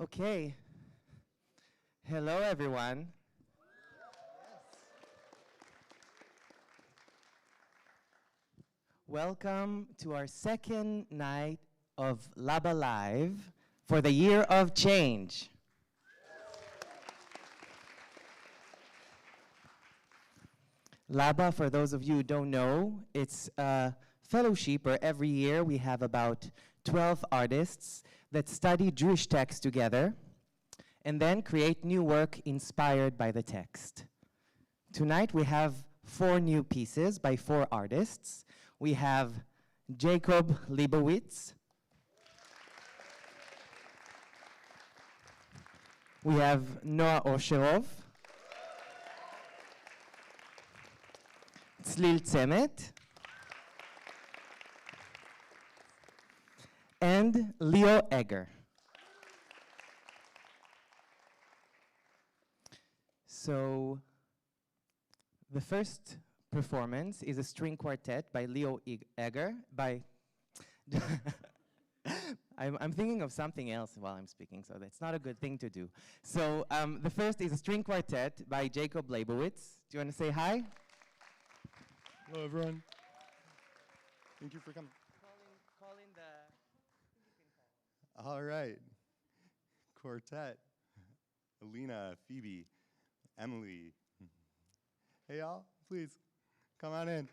Okay. Hello, everyone. Welcome to our second night of LABAlive for the year of change. LABA, for those of you who don't know, it's a fellowship where every year we have about 12 artists that study Jewish texts together and then create new work inspired by the text. Tonight we have 4 new pieces by 4 artists. We have Jacob Leibowitz. We have Noah Osheroff. צליל צמת. And Leo Egger. So the first performance is a string quartet by Leo Egger. I'm thinking of something else while I'm speaking, so that's not a good thing to do. So the first is a string quartet by Jacob Leibowitz. Do you want to say hi? Hello, everyone. Thank you for coming. Call in the... All right. Quartet. Alina, Phoebe, Emily. Hey, y'all, please come on in.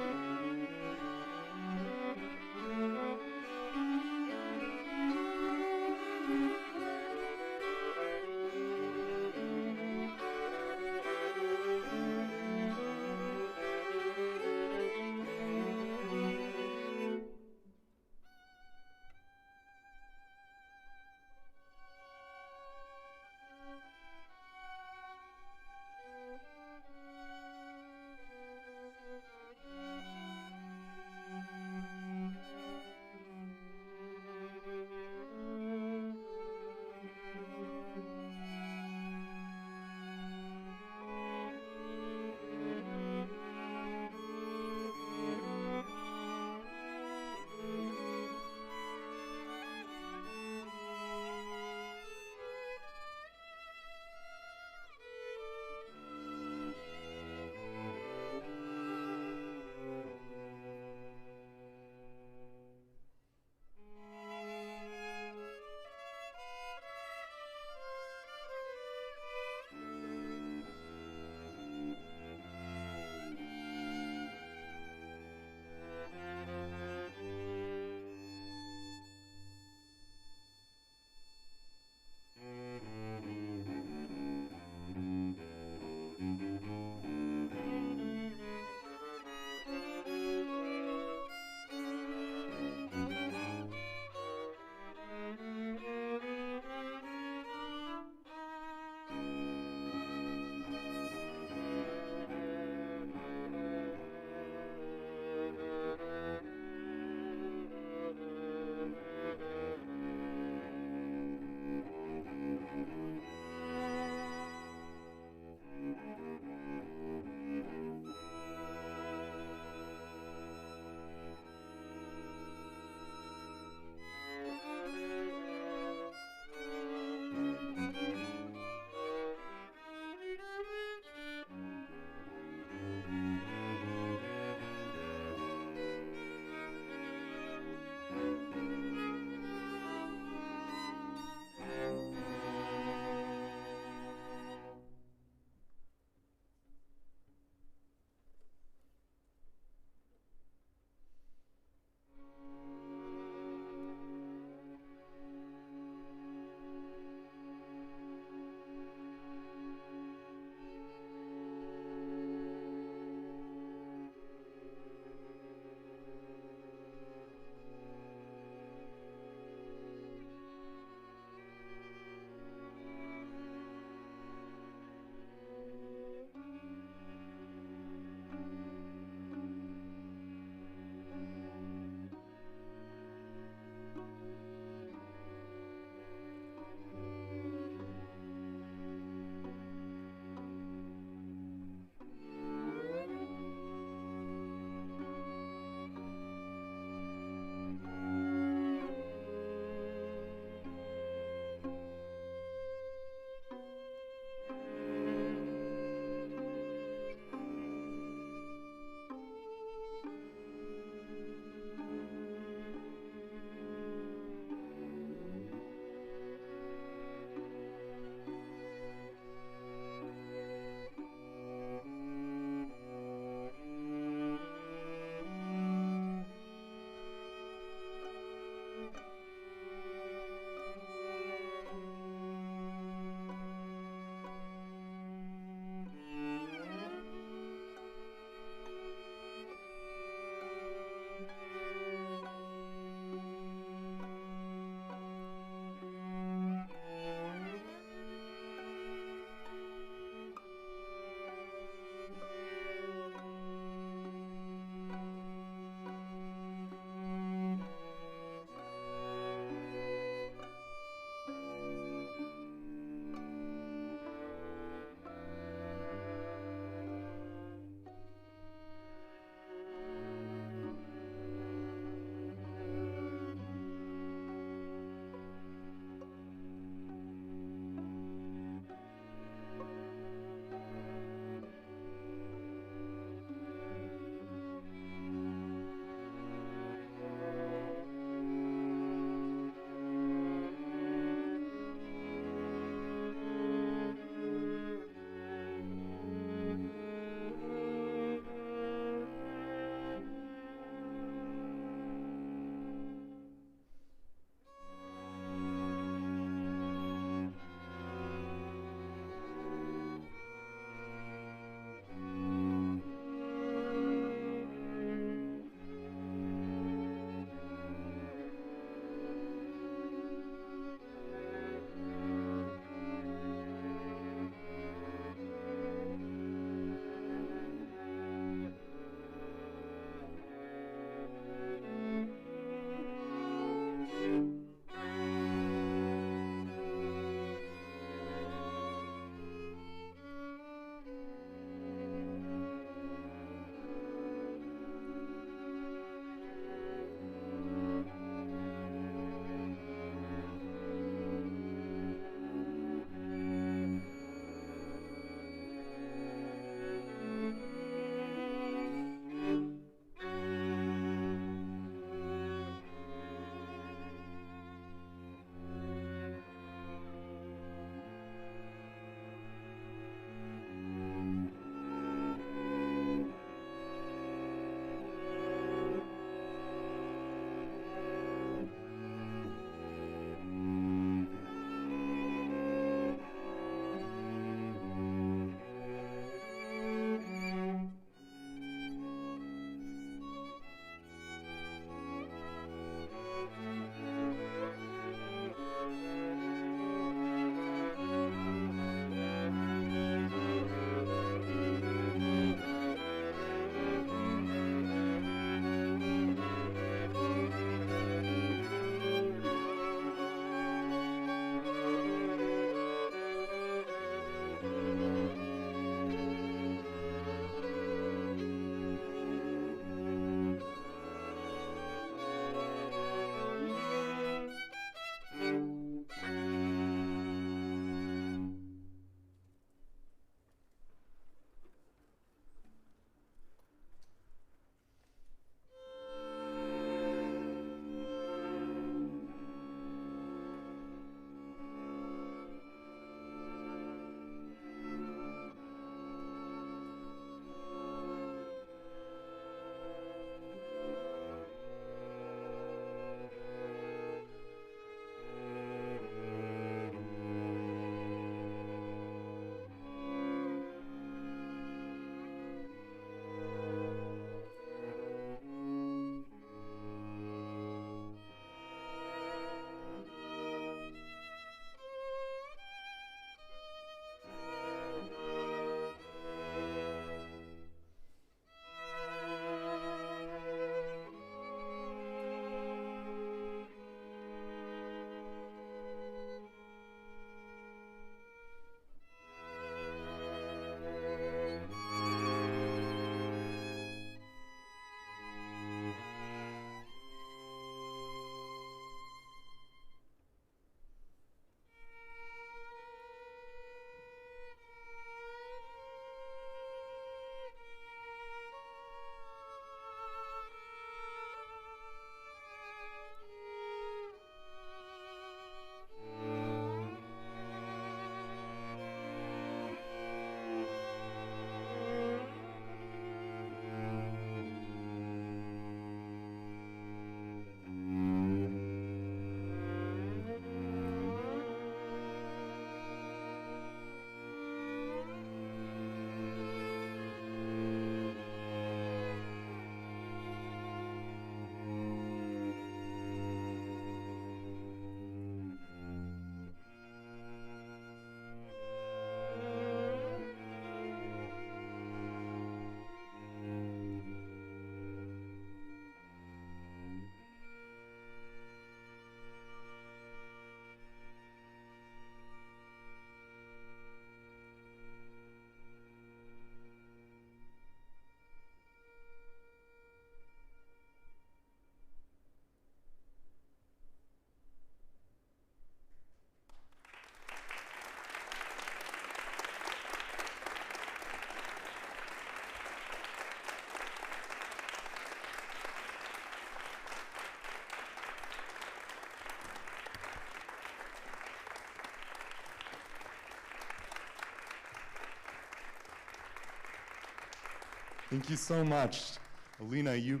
Thank you so much, Alina, you,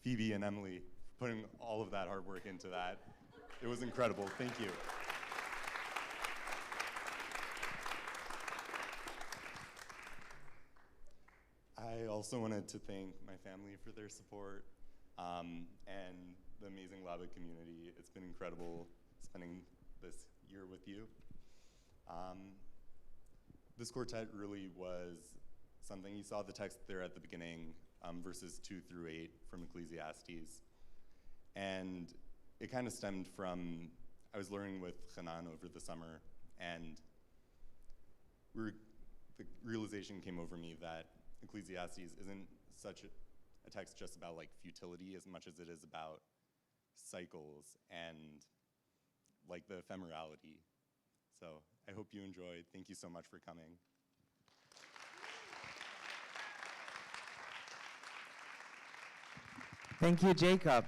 Phoebe, and Emily, for putting all of that hard work into that. It was incredible. Thank you. I also wanted to thank my family for their support and the amazing LABA community. It's been incredible spending this year with you. This quartet really was something. You saw the text there at the beginning, verses 2 through 8 from Ecclesiastes. And it kind of stemmed from, I was learning with Hanan over the summer, and the realization came over me that Ecclesiastes isn't such a text just about like futility as much as it is about cycles and like the ephemerality. So I hope you enjoyed. Thank you so much for coming. Thank you, Jacob.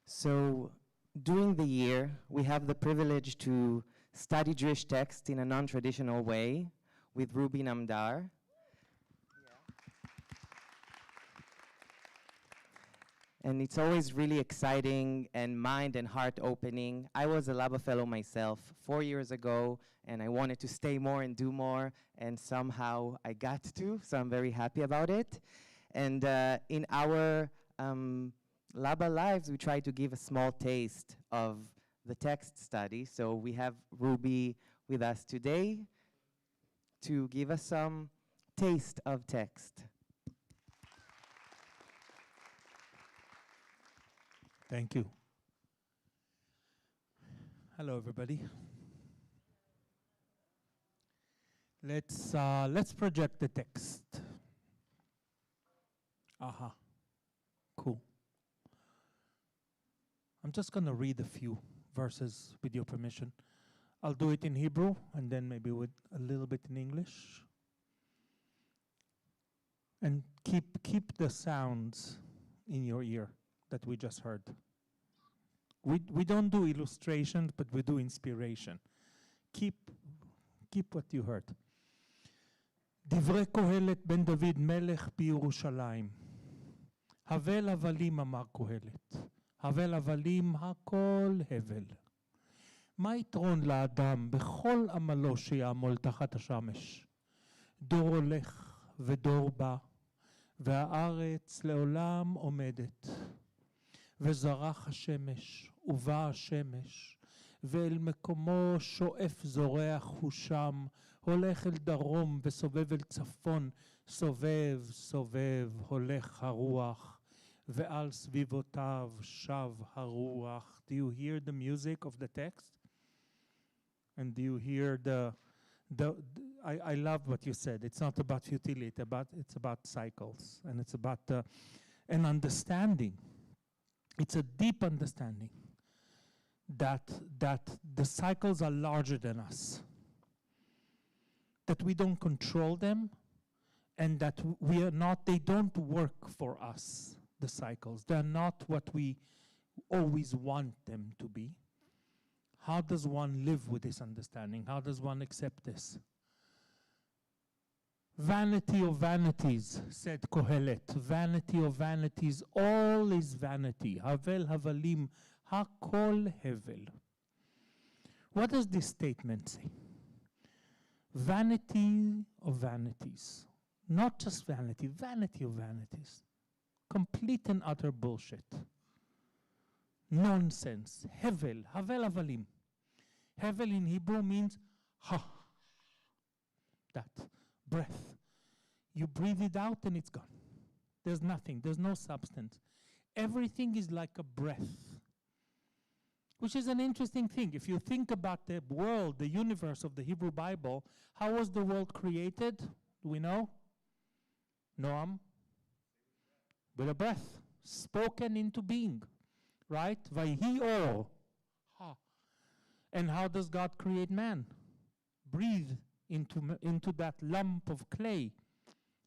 So during the year, we have the privilege to study Jewish texts in a non-traditional way with Ruby Namdar. And it's always really exciting and mind and heart opening. I was a LABA fellow myself 4 years ago, and I wanted to stay more and do more, and somehow I got to, so I'm very happy about it. And in our LABAlives, we try to give a small taste of the text study. So we have Ruby with us today to give us some taste of text. Thank you. Hello, everybody. Let's project the text. Aha. Cool. I'm just going to read a few verses with your permission. I'll do it in Hebrew and then maybe with a little bit in English. And keep the sounds in your ear that we just heard. We don't do illustrations, but we do inspiration. Keep what you heard. דברי קהלת בן דוד מלך בירושלים. הבל הבלים אמר קהלת. הבל הבלים הכל הבל. מה יתרון לאדם בכל עמלו שיעמול תחת השמש? דור הולך ודור בא, והארץ לעולם עומדת. וזרח השמש, ובא השמש, ואל מקומו שואף זורח הוא שם, הולך אל דרום וסובב אל צפון, סובב, סובב, הולך הרוח, ועל סביבותיו שב הרוח. Do you hear the music of the text? And do you hear I love what you said. It's not about futility, it's about cycles, and it's about an understanding. It's a deep understanding that the cycles are larger than us, that we don't control them, and that they don't work for us, the cycles. They're not what we always want them to be. How does one live with this understanding? How does one accept this? Vanity of vanities, said Kohelet. Vanity of vanities, all is vanity. Havel havalim, hakol hevel. What does this statement say? Vanity of vanities. Not just vanity, vanity of vanities. Complete and utter bullshit. Nonsense. Hevel, havel havalim. Hevel in Hebrew means ha. That. Breath. You breathe it out and it's gone. There's nothing. There's no substance. Everything is like a breath, which is an interesting thing. If you think about the world, the universe of the Hebrew Bible, how was the world created? Do we know? Noam? With a breath, spoken into being, right? Vayhi or. Ha. And how does God create man? Breathe into that lump of clay,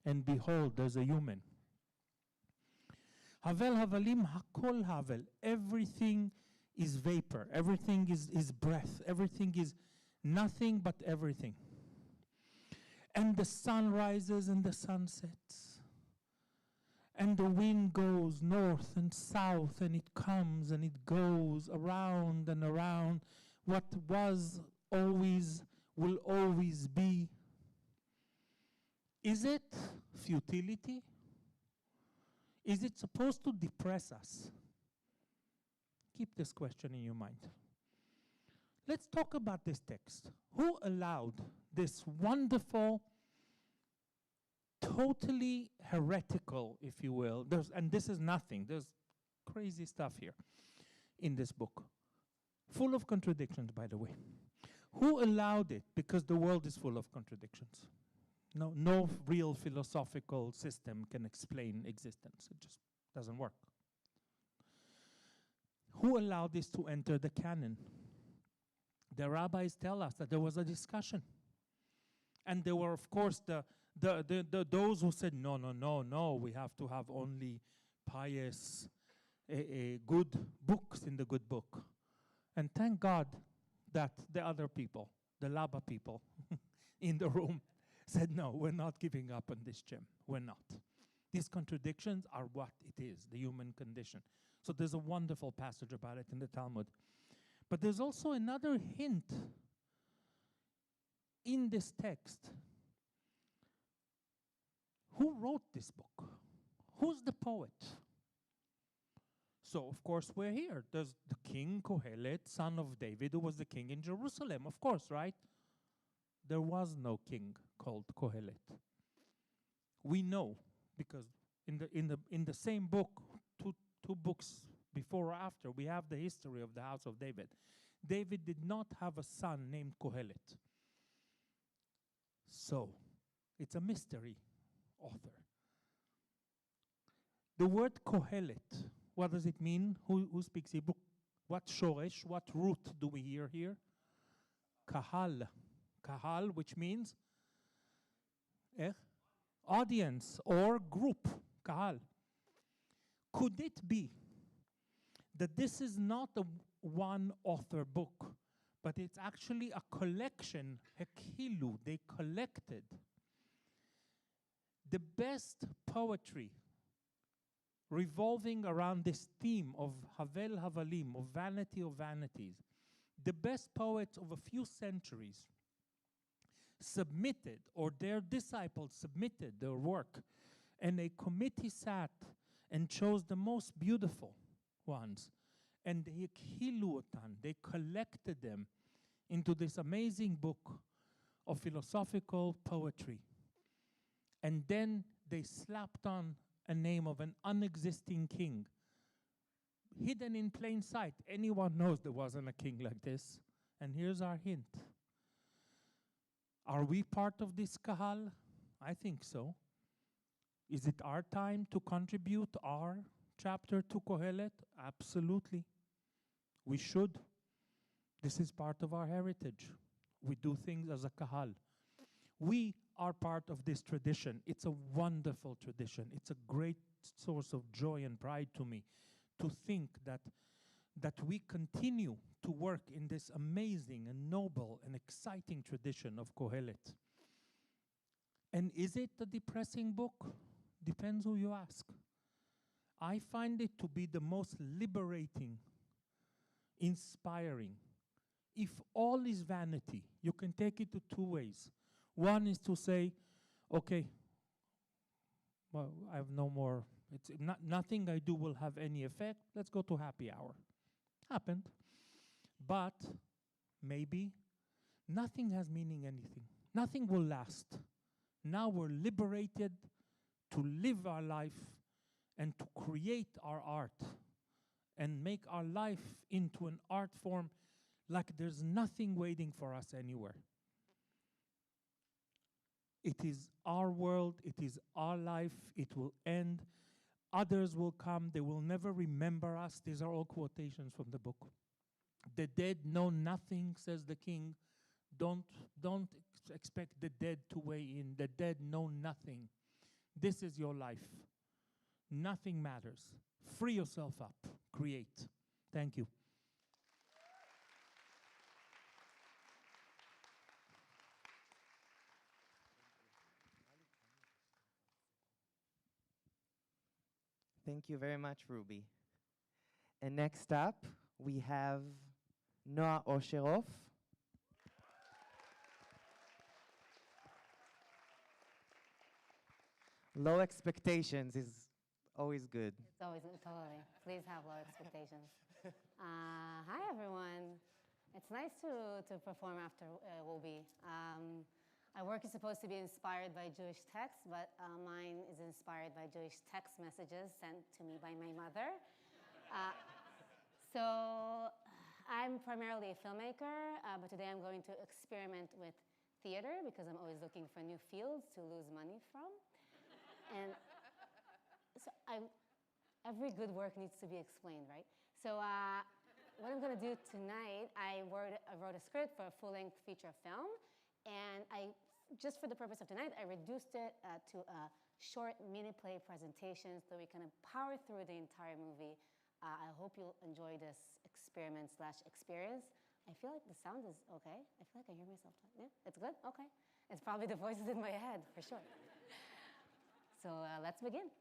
and behold, there's a human. Havel havalim hakol havel. Everything is vapor. Everything is breath. Everything is nothing but everything. And the sun rises and the sun sets. And the wind goes north and south, and it comes and it goes around and around. What was always will always be. Is it futility? Is it supposed to depress us? Keep this question in your mind. Let's talk about this text. Who allowed this wonderful, totally heretical, if you will, and this is nothing, there's crazy stuff here in this book, full of contradictions, by the way. Who allowed it? Because the world is full of contradictions. No real philosophical system can explain existence. It just doesn't work. Who allowed this to enter the canon? The rabbis tell us that there was a discussion. And there were, of course, those who said, no, we have to have only pious, good books in the good book. And thank God that the other people, the LABA people in the room, said, no, we're not giving up on this gem. We're not. These contradictions are what it is, the human condition. So there's a wonderful passage about it in the Talmud. But there's also another hint in this text. Who wrote this book? Who's the poet? So, of course, we're here. There's the king Kohelet, son of David, who was the king in Jerusalem, of course, right? There was no king called Kohelet. We know, because in the same book, two books before or after, we have the history of the house of David. David did not have a son named Kohelet. So, it's a mystery author. The word Kohelet, what does it mean? Who speaks Hebrew? What shoresh, what root do we hear here? Kahal. Kahal, which means audience or group. Kahal. Could it be that this is not a one-author book, but it's actually a collection, hekilu, they collected the best poetry revolving around this theme of Havel Havalim, of vanity of vanities. The best poets of a few centuries submitted, or their disciples submitted their work, and a committee sat and chose the most beautiful ones. And they collected them into this amazing book of philosophical poetry. And then they slapped on a name of an unexisting king, hidden in plain sight. Anyone knows there wasn't a king like this. And here's our hint. Are we part of this kahal? I think so. Is it our time to contribute our chapter to Kohelet? Absolutely. We should. This is part of our heritage. We do things as a kahal. We are part of this tradition. It's a wonderful tradition. It's a great source of joy and pride to me to think that we continue to work in this amazing and noble and exciting tradition of Kohelet. And is it a depressing book? Depends who you ask. I find it to be the most liberating, inspiring. If all is vanity, you can take it to two ways. One is to say, okay, well, I have no more, nothing I do will have any effect. Let's go to happy hour. Happened. But maybe nothing has meaning anything. Nothing will last. Now we're liberated to live our life and to create our art and make our life into an art form like there's nothing waiting for us anywhere. It is our world, it is our life, it will end. Others will come, they will never remember us. These are all quotations from the book. The dead know nothing, says the king. Don't expect the dead to weigh in. The dead know nothing. This is your life. Nothing matters. Free yourself up. Create. Thank you. Thank you very much, Ruby. And next up, we have Noah Osheroff. Low expectations is Always good. It's always, totally. Please have low expectations. Hi, everyone. It's nice to perform after Wobi. Our work is supposed to be inspired by Jewish texts, but mine is inspired by Jewish text messages sent to me by my mother. So I'm primarily a filmmaker, but today I'm going to experiment with theater because I'm always looking for new fields to lose money from. And so every good work needs to be explained, right? So what I'm going to do tonight, I wrote a script for a full-length feature film, and just for the purpose of tonight, I reduced it to a short mini-play presentation so we can power through the entire movie. I hope you'll enjoy this experiment/experience. I feel like the sound is okay. I feel like I hear myself talk. Yeah, it's good? Okay. It's probably the voices in my head, for sure. So let's begin.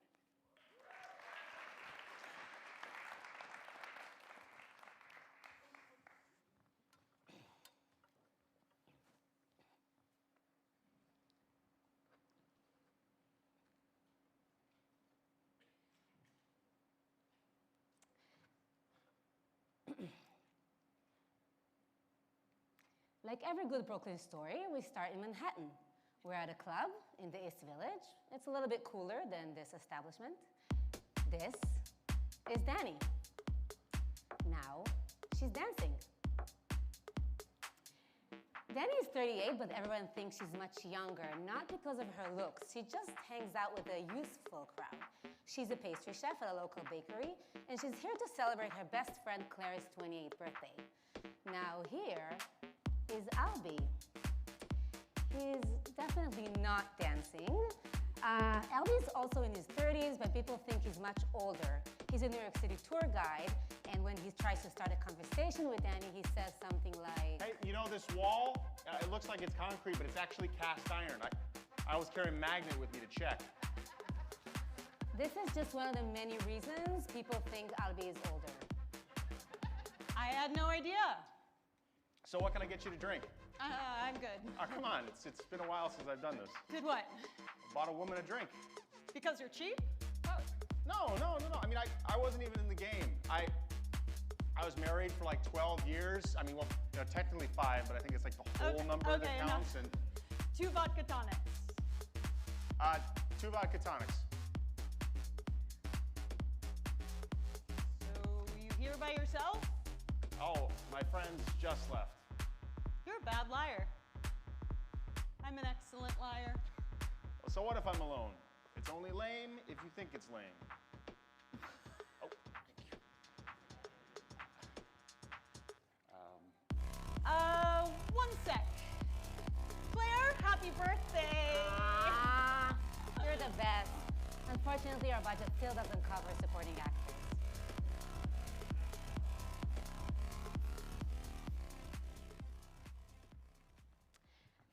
Like every good Brooklyn story, we start in Manhattan. We're at a club in the East Village. It's a little bit cooler than this establishment. This is Danny. Now she's dancing. Danny is 38, but everyone thinks she's much younger, not because of her looks. She just hangs out with a youthful crowd. She's a pastry chef at a local bakery, and she's here to celebrate her best friend Claire's 28th birthday. Now here is Albie. He's definitely not dancing. Albie's also in his 30s, but people think he's much older. He's a New York City tour guide, and when he tries to start a conversation with Danny, he says something like, "Hey, you know this wall? It looks like it's concrete, but it's actually cast iron. I always carry a magnet with me to check." This is just one of the many reasons people think Albie is older. I had no idea. So what can I get you to drink? I'm good. Oh, come on, it's been a while since I've done this. Did what? I bought a woman a drink. Because you're cheap? No. I mean, I wasn't even in the game. I was married for like 12 years. I mean, well, you know, technically 5, but I think it's like the whole number that counts. Enough. And 2 vodka tonics. 2 vodka tonics. So you here by yourself? Oh, my friends just left. You're a bad liar. I'm an excellent liar. So what if I'm alone? It's only lame if you think it's lame. Oh. 1 sec. Claire, happy birthday. You're the best. Unfortunately, our budget still doesn't cover supporting actors.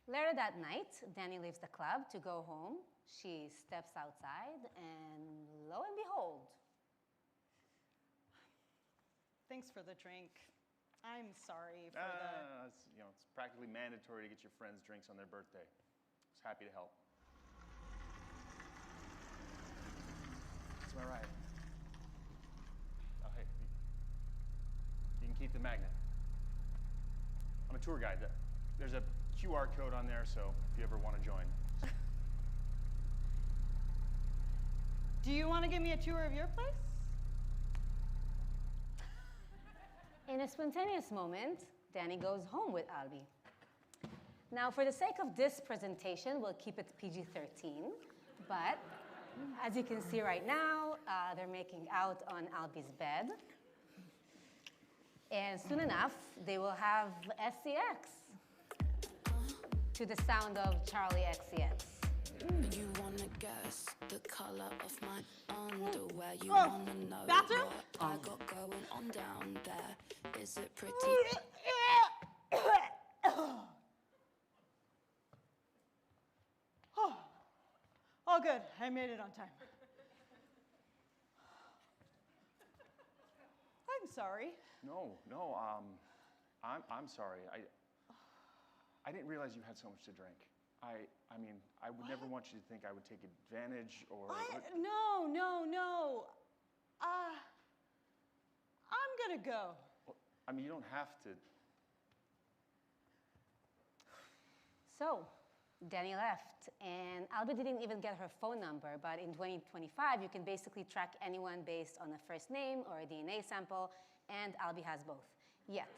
Later that night, Danny leaves the club to go home. She steps outside, and lo and behold. Thanks for the drink. I'm sorry for the... It's practically mandatory to get your friends drinks on their birthday. I was happy to help. That's my ride. Oh, hey, you can keep the magnet. I'm a tour guide. There's a QR code on there, so if you ever want to join. Do you want to give me a tour of your place? In a spontaneous moment, Danny goes home with Albie. Now, for the sake of this presentation, we'll keep it PG-13, but as you can see right now, they're making out on Albie's bed. And soon enough, they will have SCX to the sound of Charlie XCX. You wanna guess the color of my underwear? You wanna know bathroom? what I got going on down there? Is it pretty? Oh, good. I made it on time. I'm sorry. No. I'm sorry. I didn't realize you had so much to drink. I mean, I would never want you to think I would take advantage or... No, no, no. I'm gonna go. Well, I mean, you don't have to. So, Danny left, and Albie didn't even get her phone number, but in 2025, you can basically track anyone based on a first name or a DNA sample, and Albie has both. Yet,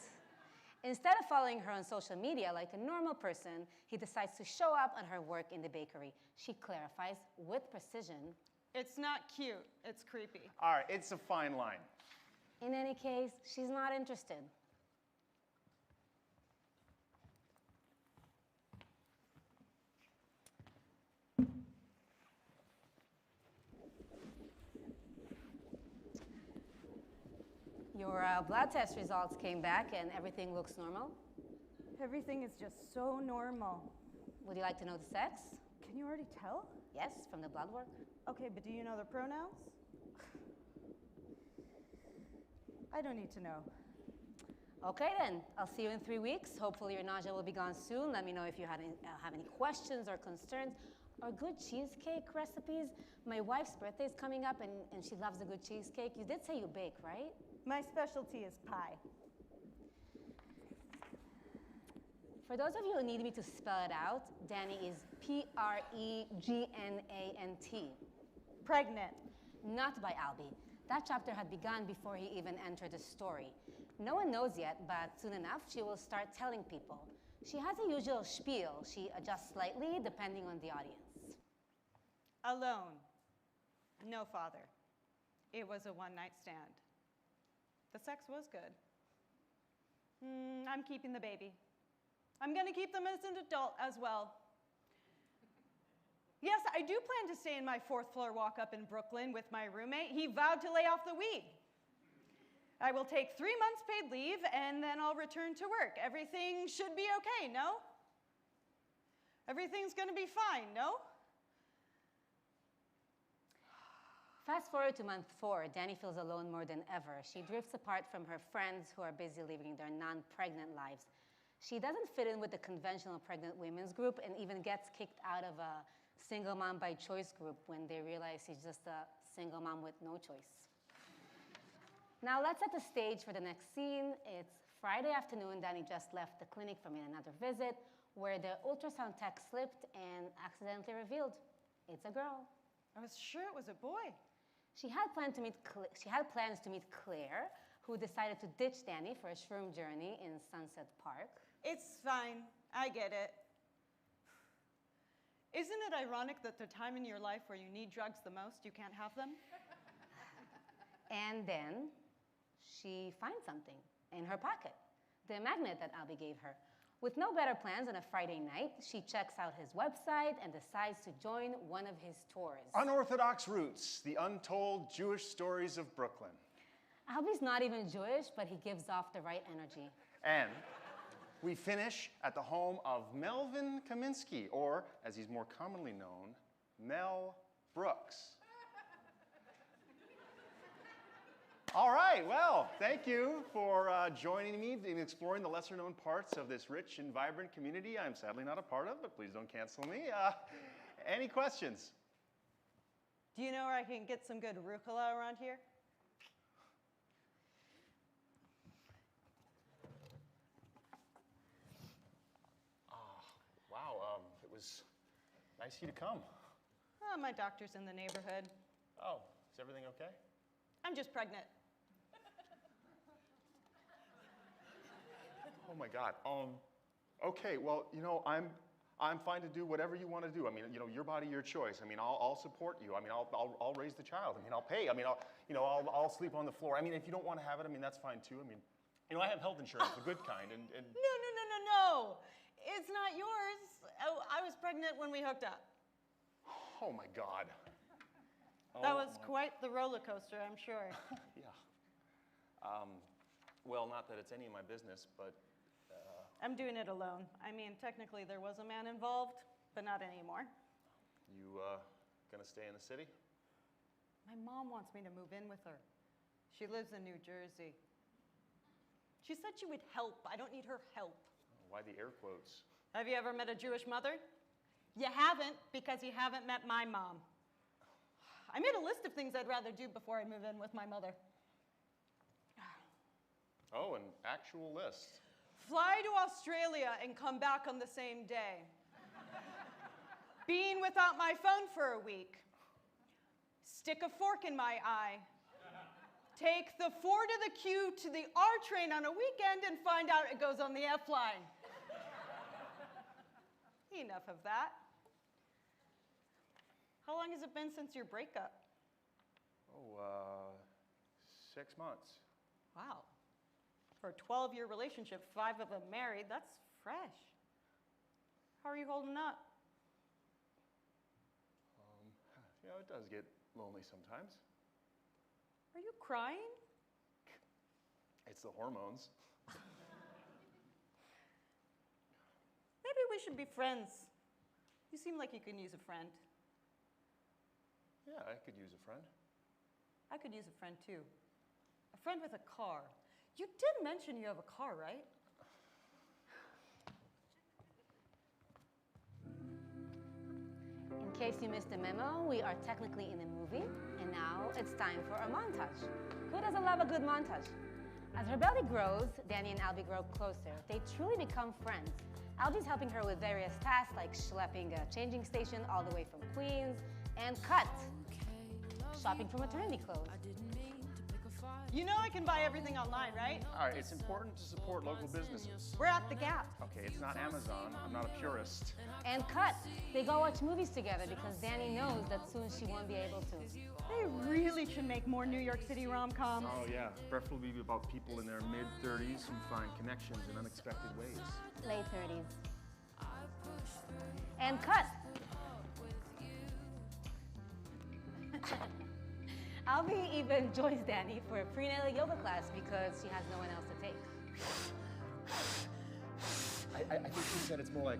instead of following her on social media like a normal person, he decides to show up at her work in the bakery. She clarifies with precision. It's not cute, it's creepy. All right, it's a fine line. In any case, she's not interested. Your blood test results came back and everything looks normal. Everything is just so normal. Would you like to know the sex? Can you already tell? Yes, from the blood work. Okay, but do you know the pronouns? I don't need to know. Okay then, I'll see you in 3 weeks. Hopefully your nausea will be gone soon. Let me know if you have any questions or concerns or good cheesecake recipes. My wife's birthday is coming up and she loves a good cheesecake. You did say you bake, right? My specialty is pie. For those of you who need me to spell it out, Danny is Pregnant. Pregnant. Not by Albie. That chapter had begun before he even entered the story. No one knows yet, but soon enough she will start telling people. She has a usual spiel. She adjusts slightly depending on the audience. Alone. No father. It was a one-night stand. The sex was good. I'm keeping the baby. I'm going to keep them as an adult as well. Yes, I do plan to stay in my 4th floor walk-up in Brooklyn with my roommate. He vowed to lay off the weed. I will take 3 months paid leave, and then I'll return to work. Everything should be okay, no? Everything's going to be fine, no? Fast forward to month 4, Danny feels alone more than ever. She drifts apart from her friends who are busy living their non-pregnant lives. She doesn't fit in with the conventional pregnant women's group and even gets kicked out of a single mom by choice group when they realize she's just a single mom with no choice. Now let's set the stage for the next scene. It's Friday afternoon. Danny just left the clinic from another visit where the ultrasound tech slipped and accidentally revealed it's a girl. I was sure it was a boy. She had plans to meet Claire, who decided to ditch Danny for a shroom journey in Sunset Park. It's fine. I get it. Isn't it ironic that the time in your life where you need drugs the most, you can't have them? And then she finds something in her pocket, the magnet that Albie gave her. With no better plans on a Friday night, she checks out his website and decides to join one of his tours. Unorthodox Roots, the untold Jewish stories of Brooklyn. Albie's not even Jewish, but he gives off the right energy. And we finish at the home of Melvin Kaminsky, or as he's more commonly known, Mel Brooks. All right, well, thank you for joining me in exploring the lesser-known parts of this rich and vibrant community I'm sadly not a part of, but please don't cancel me. Any questions? Do you know where I can get some good rucola around here? Wow, it was nice of you to come. Oh, my doctor's in the neighborhood. Oh, is everything okay? I'm just pregnant. Oh my God. Okay. Well, you know, I'm fine to do whatever you want to do. I mean, you know, your body, your choice. I mean, I'll support you. I mean, I'll raise the child. I mean, I'll pay. I mean, I'll sleep on the floor. I mean, if you don't want to have it, I mean, that's fine too. I mean, you know, I have health insurance, the good kind, and. No. It's not yours. Oh, I was pregnant when we hooked up. Oh my God. That was quite the roller coaster, I'm sure. Yeah. Well, not that it's any of my business, but. I'm doing it alone. I mean, technically there was a man involved, but not anymore. You gonna stay in the city? My mom wants me to move in with her. She lives in New Jersey. She said she would help. I don't need her help. Why the air quotes? Have you ever met a Jewish mother? You haven't, because you haven't met my mom. I made a list of things I'd rather do before I move in with my mother. Oh, an actual list. Fly to Australia and come back on the same day. Being without my phone for a week. Stick a fork in my eye. Take the 4 to the Q to the R train on a weekend and find out it goes on the F line. Enough of that. How long has it been since your breakup? Oh, 6 months. Wow. For a 12-year relationship, 5 of them married, that's fresh. How are you holding up? You know, it does get lonely sometimes. Are you crying? It's the hormones. Maybe we should be friends. You seem like you can use a friend. Yeah, I could use a friend. I could use a friend too. A friend with a car. You did mention you have a car, right? In case you missed the memo, we are technically in a movie, and now it's time for a montage. Who doesn't love a good montage? As her belly grows, Danny and Albie grow closer. They truly become friends. Albie's helping her with various tasks like schlepping a changing station all the way from Queens, and cut, shopping for maternity clothes. You know I can buy everything online, right? All right, it's important to support local businesses. We're at the Gap. Okay, it's not Amazon. I'm not a purist. And cut, they go watch movies together because Danny knows that soon she won't be able to. They really should make more New York City rom-coms. Oh, yeah. Preferably about people in their mid-30s who find connections in unexpected ways. Late 30s. And cut. Albie even joins Danny for a prenatal yoga class because she has no one else to take. I think she said it's more like...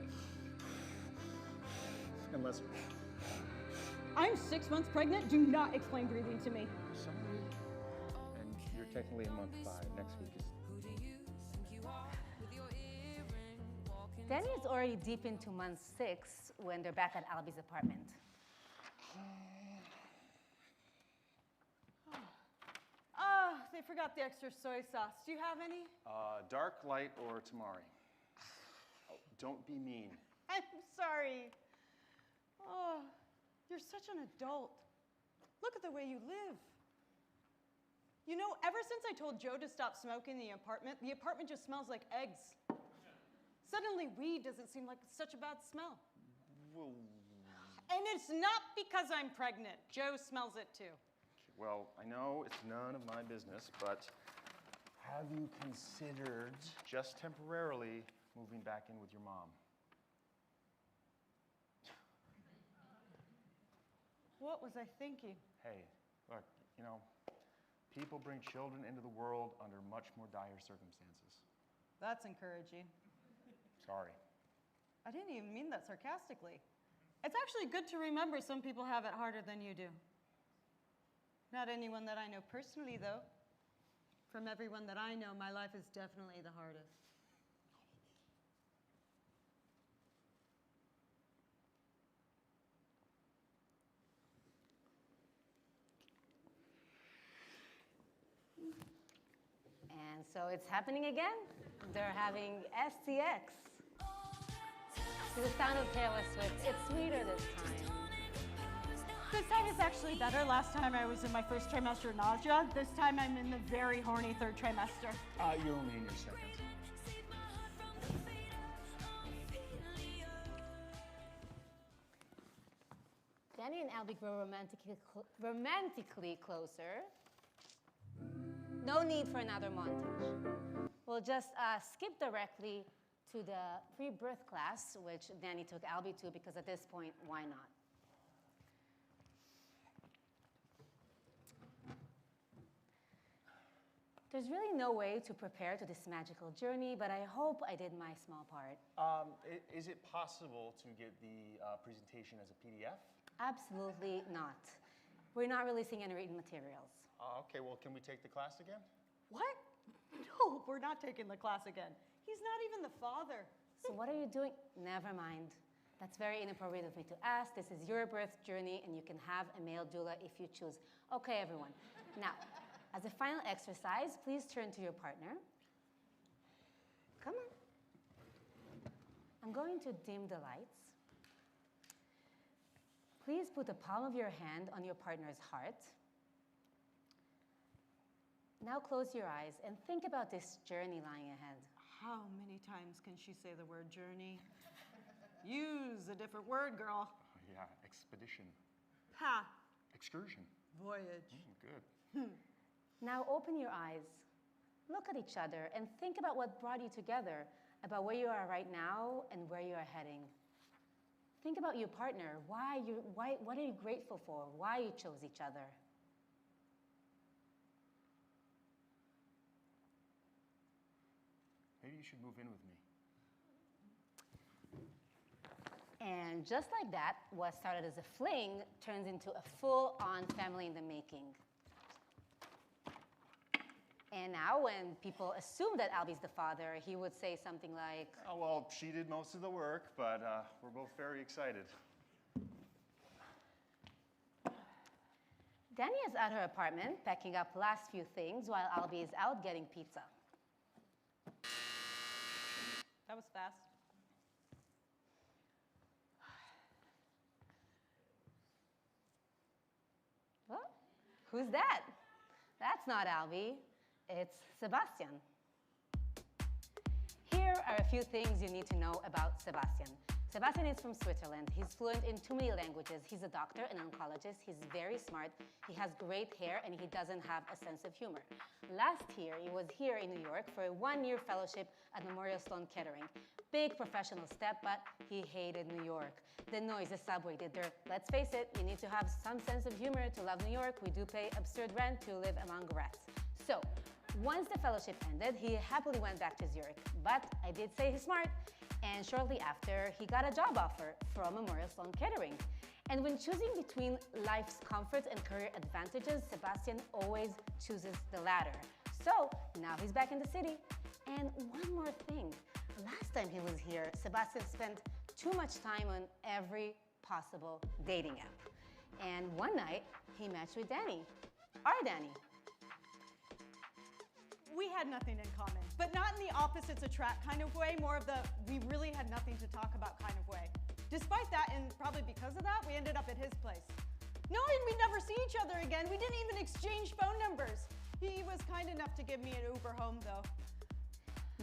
Unless... I'm 6 months pregnant. Do not explain breathing to me. Sorry. And you're technically in month 5. Next week is... Danny is already deep into month 6 when they're back at Albie's apartment. They forgot the extra soy sauce. Do you have any? Dark, light, or tamari. Oh, don't be mean. I'm sorry. Oh, you're such an adult. Look at the way you live. You know, ever since I told Joe to stop smoking in the apartment just smells like eggs. Suddenly, weed doesn't seem like such a bad smell. Well... And it's not because I'm pregnant. Joe smells it too. Well, I know it's none of my business, but have you considered just temporarily moving back in with your mom? What was I thinking? Hey, look, you know, people bring children into the world under much more dire circumstances. That's encouraging. Sorry. I didn't even mean that sarcastically. It's actually good to remember some people have it harder than you do. Not anyone that I know personally, though. From everyone that I know, my life is definitely the hardest. And so it's happening again. They're having STX. To the sound of Taylor Swift, it's sweeter this time. This time it's actually better. Last time I was in my first trimester nausea. This time I'm in the very horny 3rd trimester. You're only in your 2nd. Danny and Albie grow romantically closer. No need for another montage. We'll just skip directly to the pre-birth class, which Danny took Albie to because at this point, why not? There's really no way to prepare to this magical journey, but I hope I did my small part. Is it possible to get the presentation as a PDF? Absolutely not. We're not releasing any written materials. Okay, well, can we take the class again? What? No, we're not taking the class again. He's not even the father. So what are you doing? Never mind. That's very inappropriate of me to ask. This is your birth journey, and you can have a male doula if you choose. Okay, everyone. Now, as a final exercise, please turn to your partner. Come on. I'm going to dim the lights. Please put the palm of your hand on your partner's heart. Now close your eyes and think about this journey lying ahead. How many times can she say the word journey? Use a different word, girl. Yeah, expedition. Ha. Excursion. Voyage. Good. Now open your eyes, look at each other, and think about what brought you together, about where you are right now and where you are heading. Think about your partner. What are you grateful for? Why you chose each other? Maybe you should move in with me. And just like that, what started as a fling turns into a full-on family in the making. And now when people assume that Albie's the father, he would say something like, Oh, well, she did most of the work, but we're both very excited. Danny is at her apartment, packing up last few things, while Albie is out getting pizza. That was fast. Well, who's that? That's not Albie. It's Sebastian. Here are a few things you need to know about Sebastian. Sebastian is from Switzerland. He's fluent in too many languages. He's a doctor, an oncologist. He's very smart. He has great hair, and he doesn't have a sense of humor. Last year, he was here in New York for a one-year fellowship at Memorial Sloan Kettering. Big professional step, but he hated New York. The noise, the subway, the dirt. Let's face it, you need to have some sense of humor to love New York. We do pay absurd rent to live among rats. So, once the fellowship ended, he happily went back to Zurich. But I did say he's smart. And shortly after, he got a job offer from Memorial Sloan Kettering. And when choosing between life's comforts and career advantages, Sebastian always chooses the latter. So now he's back in the city. And one more thing. Last time he was here, Sebastian spent too much time on every possible dating app. And one night, he matched with Danny, our Danny. We had nothing in common, but not in the opposites attract kind of way, more of the we really had nothing to talk about kind of way. Despite that, and probably because of that, we ended up at his place. Knowing we'd never see each other again, we didn't even exchange phone numbers. He was kind enough to give me an Uber home, though.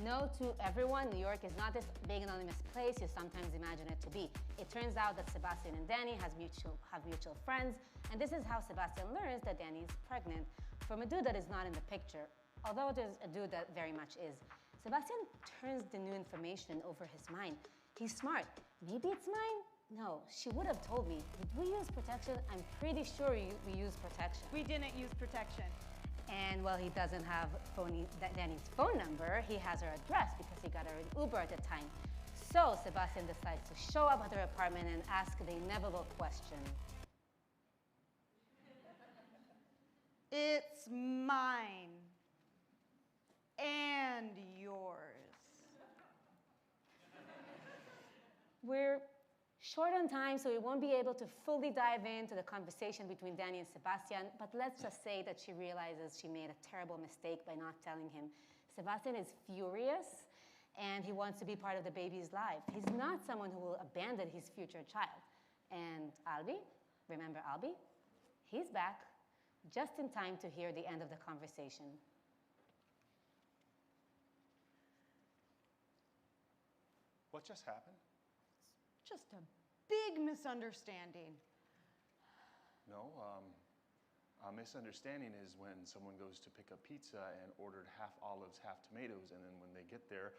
No, to everyone, New York is not this big anonymous place you sometimes imagine it to be. It turns out that Sebastian and Danny have mutual friends, and this is how Sebastian learns that Danny is pregnant from a dude that is not in the picture. Although there's a dude that very much is. Sebastian turns the new information over his mind. He's smart. Maybe it's mine? No, she would have told me. Did we use protection? I'm pretty sure we used protection. We didn't use protection. And while he doesn't have Danny's phone number, he has her address because he got her an Uber at the time. So Sebastian decides to show up at her apartment and ask the inevitable question. It's mine. And yours. We're short on time, so we won't be able to fully dive into the conversation between Danny and Sebastian, but let's just say that she realizes she made a terrible mistake by not telling him. Sebastian is furious, and he wants to be part of the baby's life. He's not someone who will abandon his future child. And Albie, remember Albie? He's back, just in time to hear the end of the conversation. What just happened? Just a big misunderstanding. No, a misunderstanding is when someone goes to pick up pizza and ordered half olives, half tomatoes, and then when they get there,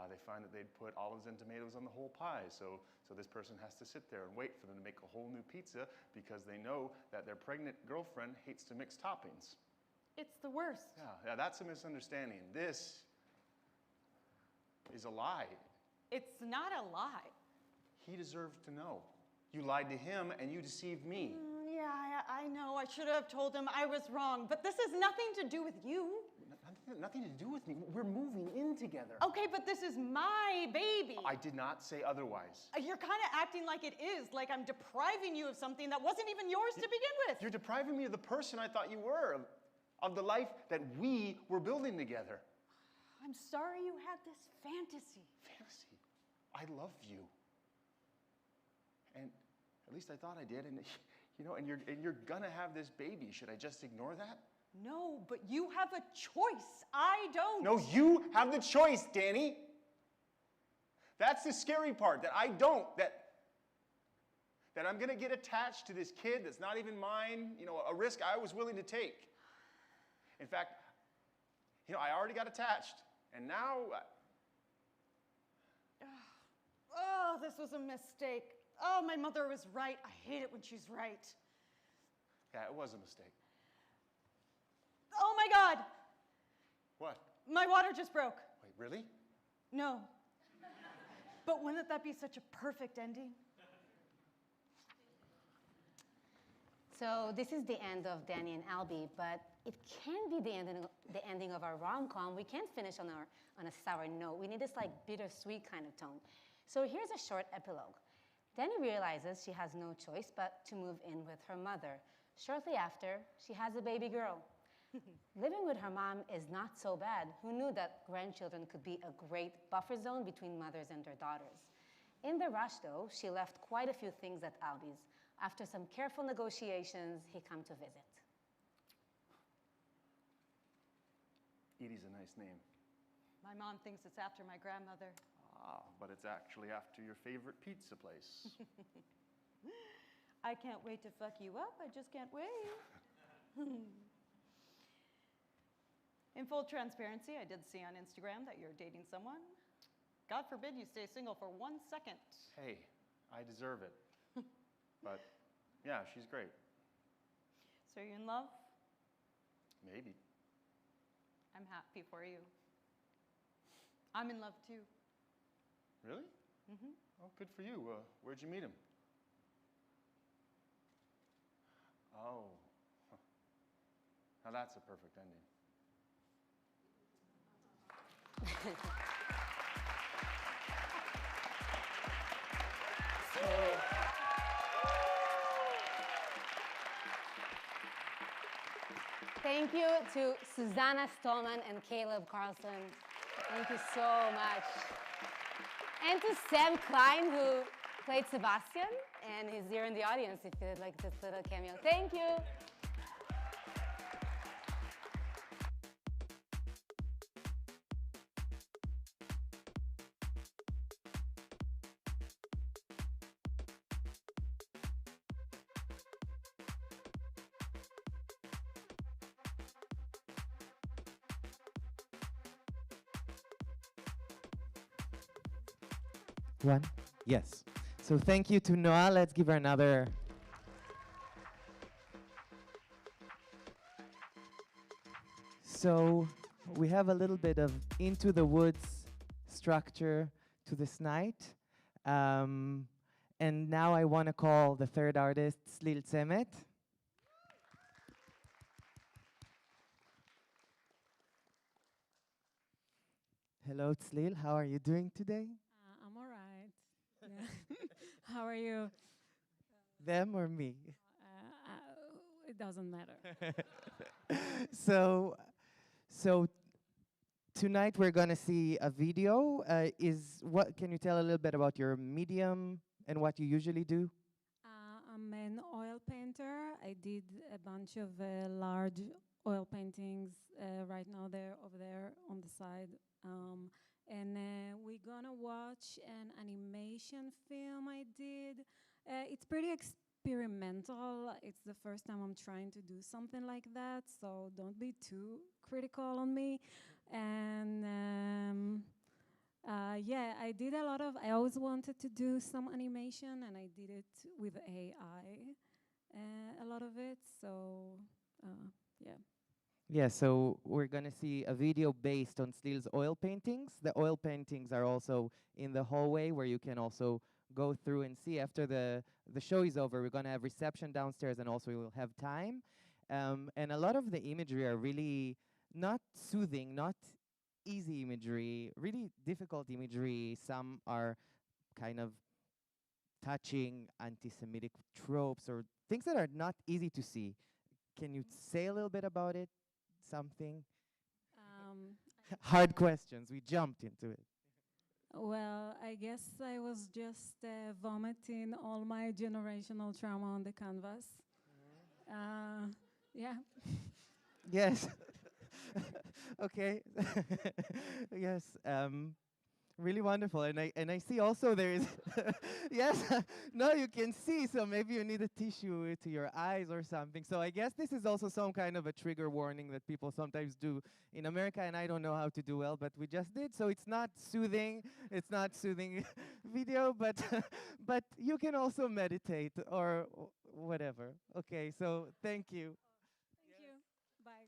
they find that they'd put olives and tomatoes on the whole pie. So this person has to sit there and wait for them to make a whole new pizza because they know that their pregnant girlfriend hates to mix toppings. It's the worst. Yeah, that's a misunderstanding. This is a lie. It's not a lie. He deserved to know. You lied to him and you deceived me. Yeah, I know. I should have told him I was wrong, but this has nothing to do with you. Nothing to do with me. We're moving in together. Okay, but this is my baby. I did not say otherwise. You're kind of acting like it is, like I'm depriving you of something that wasn't even yours to begin with. You're depriving me of the person I thought you were, of the life that we were building together. I'm sorry you had this fantasy. Fantasy? I love you. And at least I thought I did. And and you're gonna have this baby. Should I just ignore that? No, but you have a choice. I don't. No, you have the choice, Danny. That's the scary part, that I don't, that I'm gonna get attached to this kid that's not even mine, a risk I was willing to take. In fact, I already got attached, and now... Oh, this was a mistake. Oh, my mother was right. I hate it when she's right. Yeah, it was a mistake. Oh my God! What? My water just broke. Wait, really? No. But wouldn't that be such a perfect ending? So this is the end of Danny and Albie, but it can be the ending of our rom-com. We can't finish on a sour note. We need this like bittersweet kind of tone. So here's a short epilogue. Danny realizes she has no choice but to move in with her mother. Shortly after, she has a baby girl. Living with her mom is not so bad. Who knew that grandchildren could be a great buffer zone between mothers and their daughters? In the rush, though, she left quite a few things at Albie's. After some careful negotiations, he come to visit. Edie's a nice name. My mom thinks it's after my grandmother. Ah, but it's actually after your favorite pizza place. I can't wait to fuck you up. I just can't wait. In full transparency, I did see on Instagram that you're dating someone. God forbid you stay single for 1 second. Hey, I deserve it. But yeah, she's great. So are you in love? Maybe. I'm happy for you. I'm in love too. Really? Mm-hmm. Oh, good for you. Where'd you meet him? Oh. Huh. Now that's a perfect ending. Thank you to Susanna Stallman and Caleb Carlson. Thank you so much. And to Sam Klein, who played Sebastian, and he's here in the audience if you'd like this little cameo. Thank you. One? Yes. So thank you to Noah. Let's give her another. So we have a little bit of into the woods structure to this night. And now I want to call the third artist, Slil Tzemet. Hello, Tzlil. How are you doing today? I'm all right. Yeah. How are you? Them or me? It doesn't matter. So tonight we're gonna see a video. Can you tell a little bit about your medium and what you usually do? I'm an oil painter. I did a bunch of large oil paintings. Right now they're over there on the side. And we're gonna watch an animation film I did. It's pretty experimental. It's the first time I'm trying to do something like that, so don't be too critical on me. And yeah, I did a lot of, I always wanted to do some animation, and I did it with AI, a lot of it, so yeah. Yeah, so we're going to see a video based on Slil's oil paintings. The oil paintings are also in the hallway where you can also go through and see. After the show is over, we're going to have reception downstairs, and also we will have time. And a lot of the imagery are really not soothing, not easy imagery, really difficult imagery. Some are kind of touching anti-Semitic tropes or things that are not easy to see. Can you say a little bit about it? Something? Um, Hard questions. We jumped into it. well, I guess I was just vomiting all my generational trauma on the canvas. Yeah. Yes. Okay. Yes. Really wonderful. And I see also there is yes. No, you can see. So maybe you need a tissue to your eyes or something. So I guess this is also some kind of a trigger warning that people sometimes do in America, and I don't know how to do well, but we just did. So it's not soothing. It's not soothing video, but but you can also meditate or whatever. Okay. So thank you. Thank you. Bye.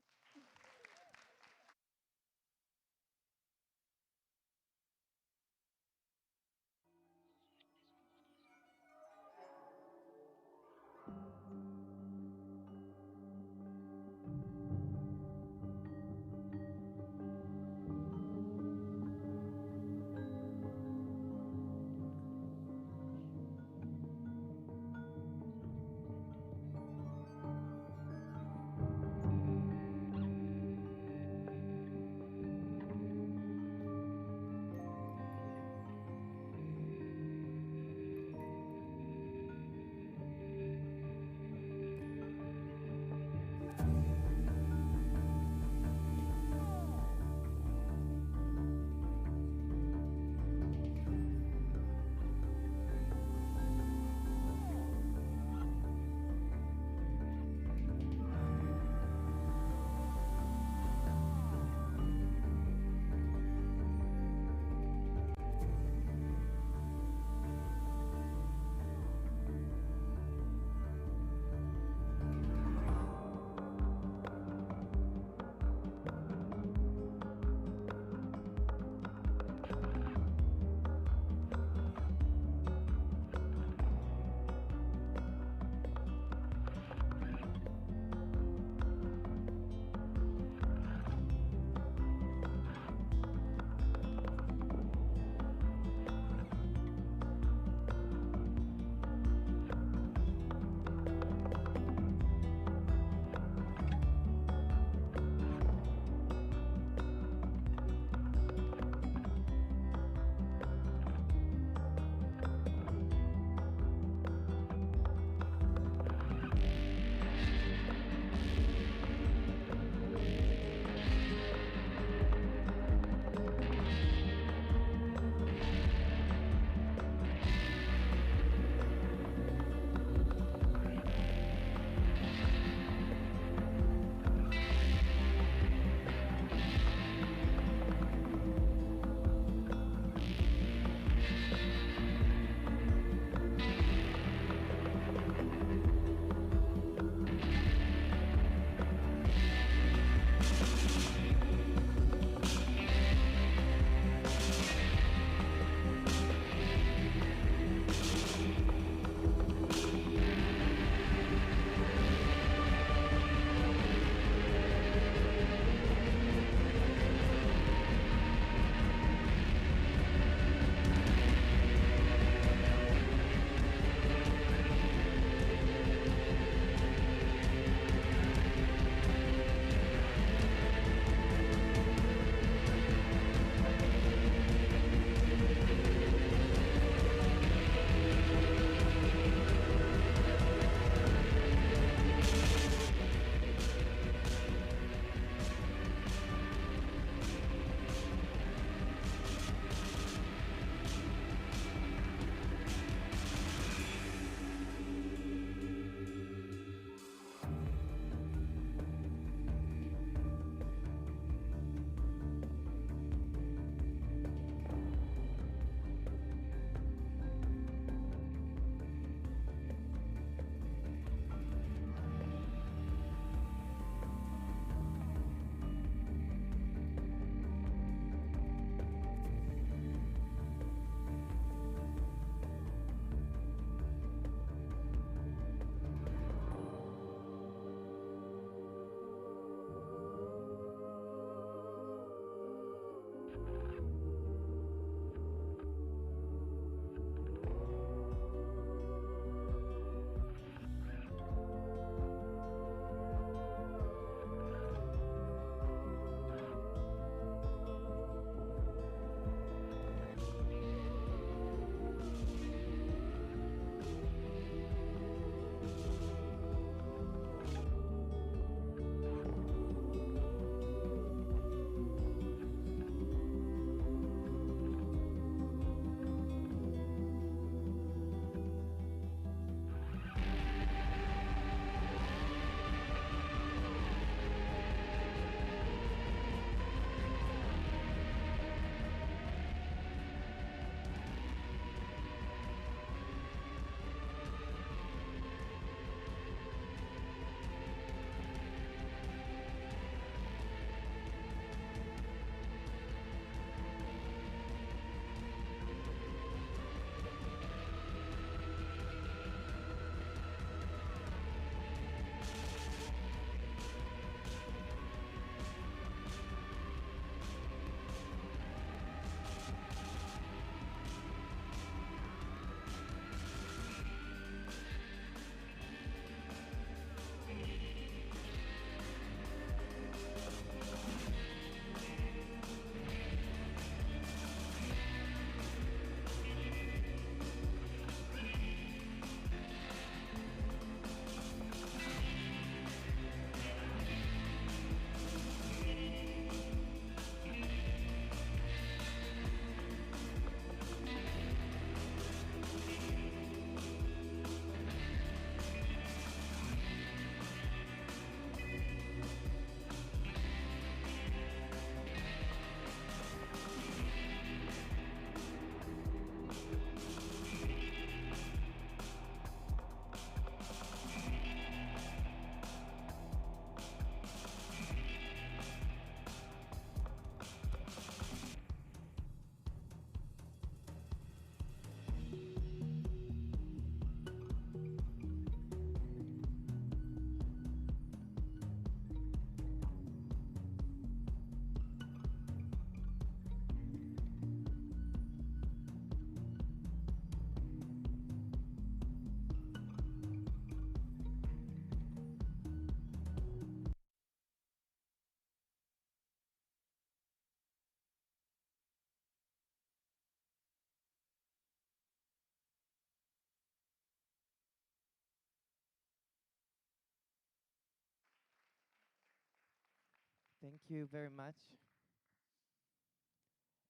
Thank you very much.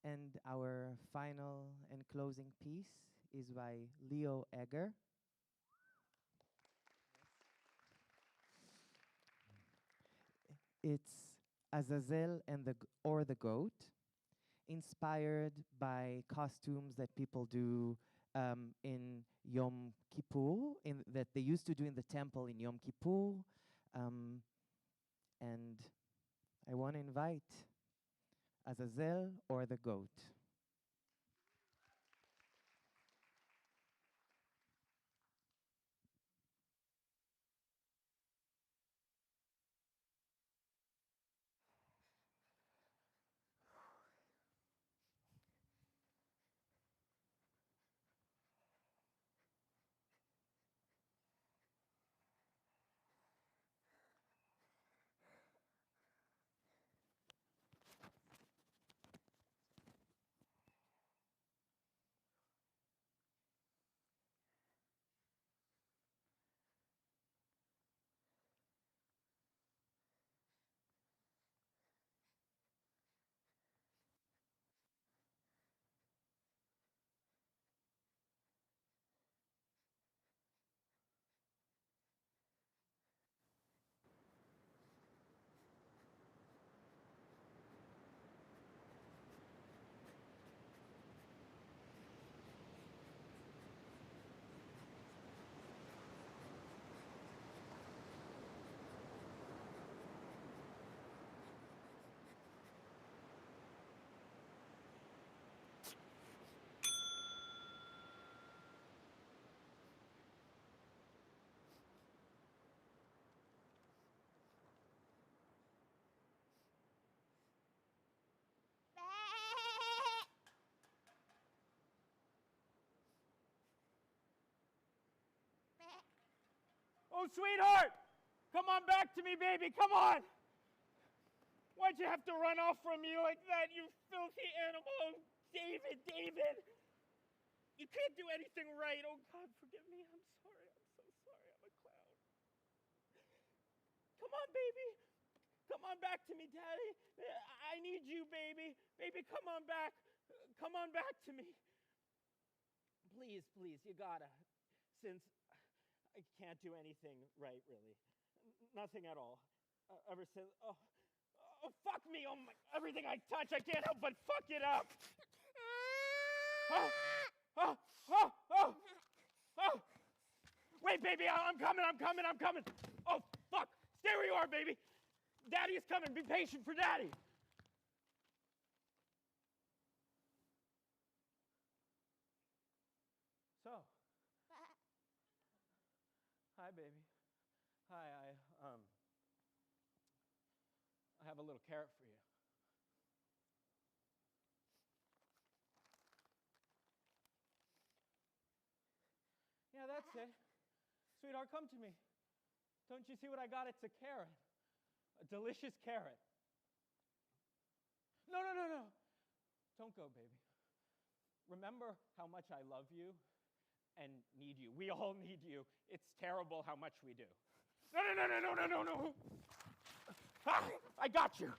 And our final and closing piece is by Leo Egger. It's Azazel and or the goat, inspired by costumes that people do in Yom Kippur, that they used to do in the temple in Yom Kippur. And I want to invite Azazel or the goat. Oh, sweetheart! Come on back to me, baby, come on! Why'd you have to run off from me like that, you filthy animal? David, David! You can't do anything right. Oh, God, forgive me. I'm sorry. I'm so sorry. I'm a clown. Come on, baby. Come on back to me, Daddy. I need you, baby. Baby, come on back. Come on back to me. Please, please, you gotta. Since I can't do anything right, really. Nothing at all. Ever since, oh, fuck me. Oh, my, everything I touch, I can't help but fuck it up. Oh. Wait, baby, I'm coming. Oh, fuck. Stay where you are, baby. Daddy is coming. Be patient for Daddy. So. Hi, baby. Hi, I have a little carrot for you. Yeah, that's it. Sweetheart, come to me. Don't you see what I got? It's a carrot. A delicious carrot. No. Don't go, baby. Remember how much I love you and need you. We all need you. It's terrible how much we do. No. Ah, I got you.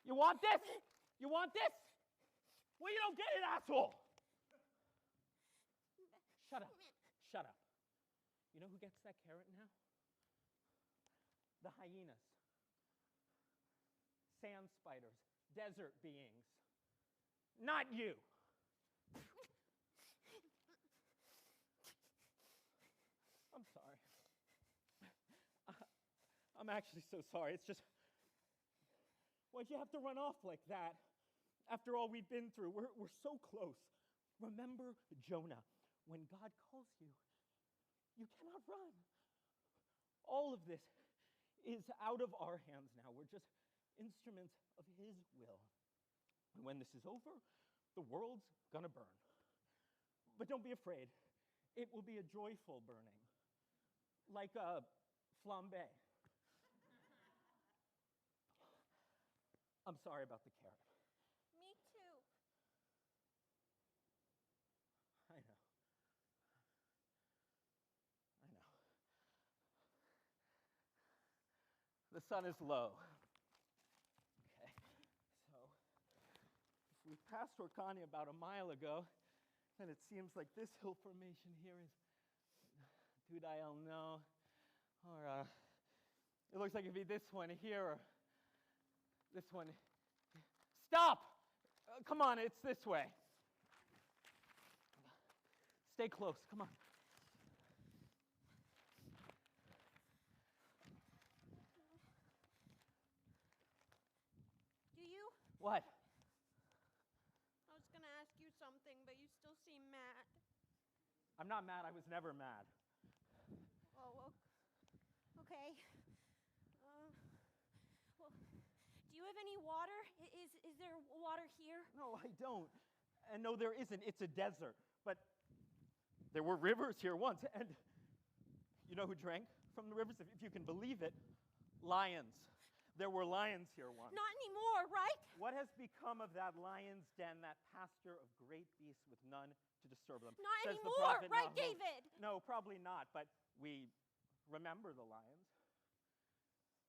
You want this? Well, you don't get it, asshole. Shut up. You know who gets that carrot now? The hyenas. Sand spiders. Desert beings. Not you. I'm sorry. I'm actually so sorry. It's just, why'd you have to run off like that? After all we've been through, we're so close. Remember Jonah. When God calls you, you cannot run. All of this is out of our hands now. We're just instruments of His will. And when this is over, the world's gonna burn. But don't be afraid. It will be a joyful burning, like a flambe. I'm sorry about the carrot. Me too. I know. the sun is low. Okay, so if we passed Orkani about a mile ago, then it seems like this hill formation here is Dudayel no, or it looks like it'd be this one here, or this one. Stop! Come on, it's this way. Stay close, come on. Do you? What? I was going to ask you something, but you still seem mad. I'm not mad, I was never mad. Oh, okay. Well, do you have any water? Is there water here? No, I don't. And no, there isn't. It's a desert. But there were rivers here once. And you know who drank from the rivers? If you can believe it, lions. There were lions here once. Not anymore, right? What has become of that lion's den, that pasture of great beasts with none to disturb them? Not Says the anymore, prophet right, Nahum. David? No, probably not. But we remember the lions.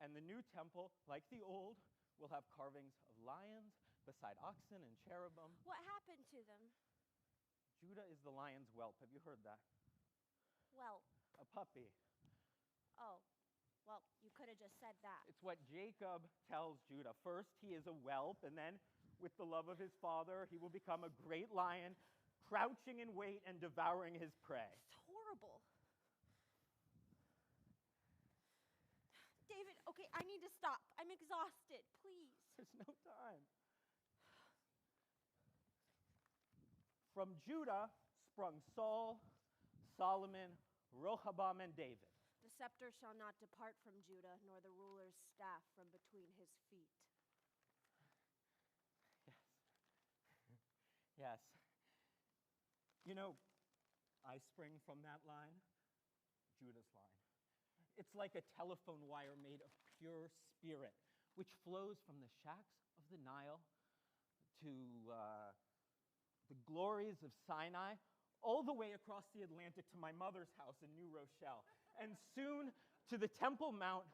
And the new temple, like the old, will have carvings of lions beside oxen and cherubim. What happened to them? Judah is the lion's whelp. Have you heard that? Well, A puppy. oh, well, you could have just said that. It's what Jacob tells Judah. First, he is a whelp, and then, with the love of his father, he will become a great lion, crouching in wait and devouring his prey. It's horrible. David, okay, I need to stop. I'm exhausted. Please. There's no time. From Judah sprung Saul, Solomon, Rehoboam, and David. The scepter shall not depart from Judah, nor the ruler's staff from between his feet. Yes. Yes. You know, I spring from that line, Judah's line. It's like a telephone wire made of pure spirit, which flows from the shacks of the Nile to the glories of Sinai, all the way across the Atlantic to my mother's house in New Rochelle, and soon to the Temple Mount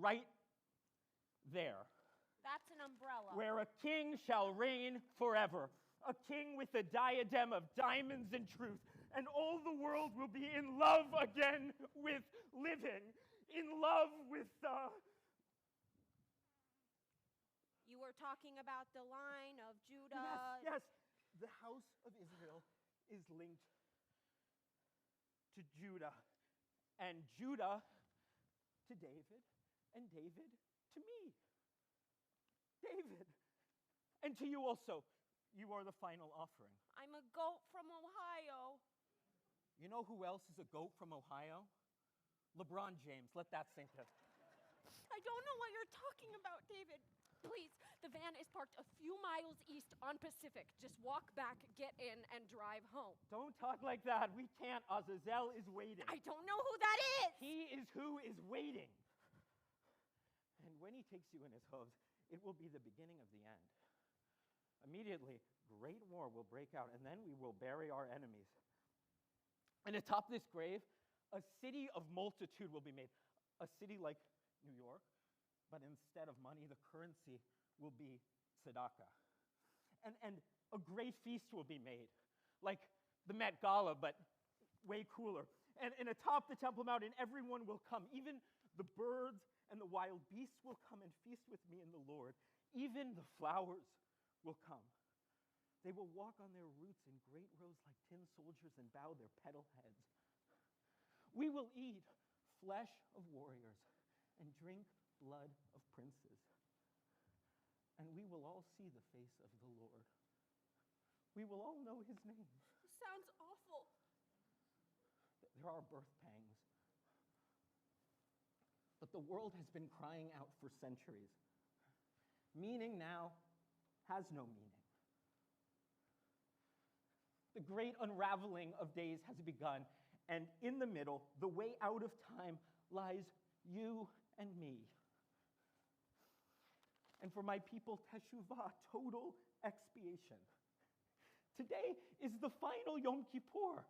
right there, That's an umbrella. where a king shall reign forever, a king with a diadem of diamonds and truth, and all the world will be in love again with living, in love with You were talking about the line of Judah. Yes, yes. The house of Israel is linked to Judah, and Judah to David, and David to me. David, and to you also. You are the final offering. I'm a goat from Ohio. You know who else is a goat from Ohio? LeBron James. Let that sink in. I don't know what you're talking about, David. Please, the van is parked a few miles east on Pacific. Just walk back, get in, and drive home. Don't talk like that. We can't. Azazel is waiting. I don't know who that is. He is who is waiting. And when he takes you in his hooves, it will be the beginning of the end. Immediately, great war will break out, and then we will bury our enemies. And atop this grave, a city of multitude will be made. A city like New York, but instead of money, the currency will be tzedakah. And a great feast will be made, like the Met Gala, but way cooler. And atop the Temple Mount, and everyone will come. Even the birds and the wild beasts will come and feast with me in the Lord. Even the flowers will come. They will walk on their roots in great rows like tin soldiers and bow their petal heads. We will eat flesh of warriors and drink blood of princes. And we will all see the face of the Lord. We will all know his name. Sounds awful. There are birth pangs. But the world has been crying out for centuries. Meaning now has no meaning. The great unraveling of days has begun, and in the middle, the way out of time, lies you and me. And for my people, teshuvah, total expiation. Today is the final Yom Kippur,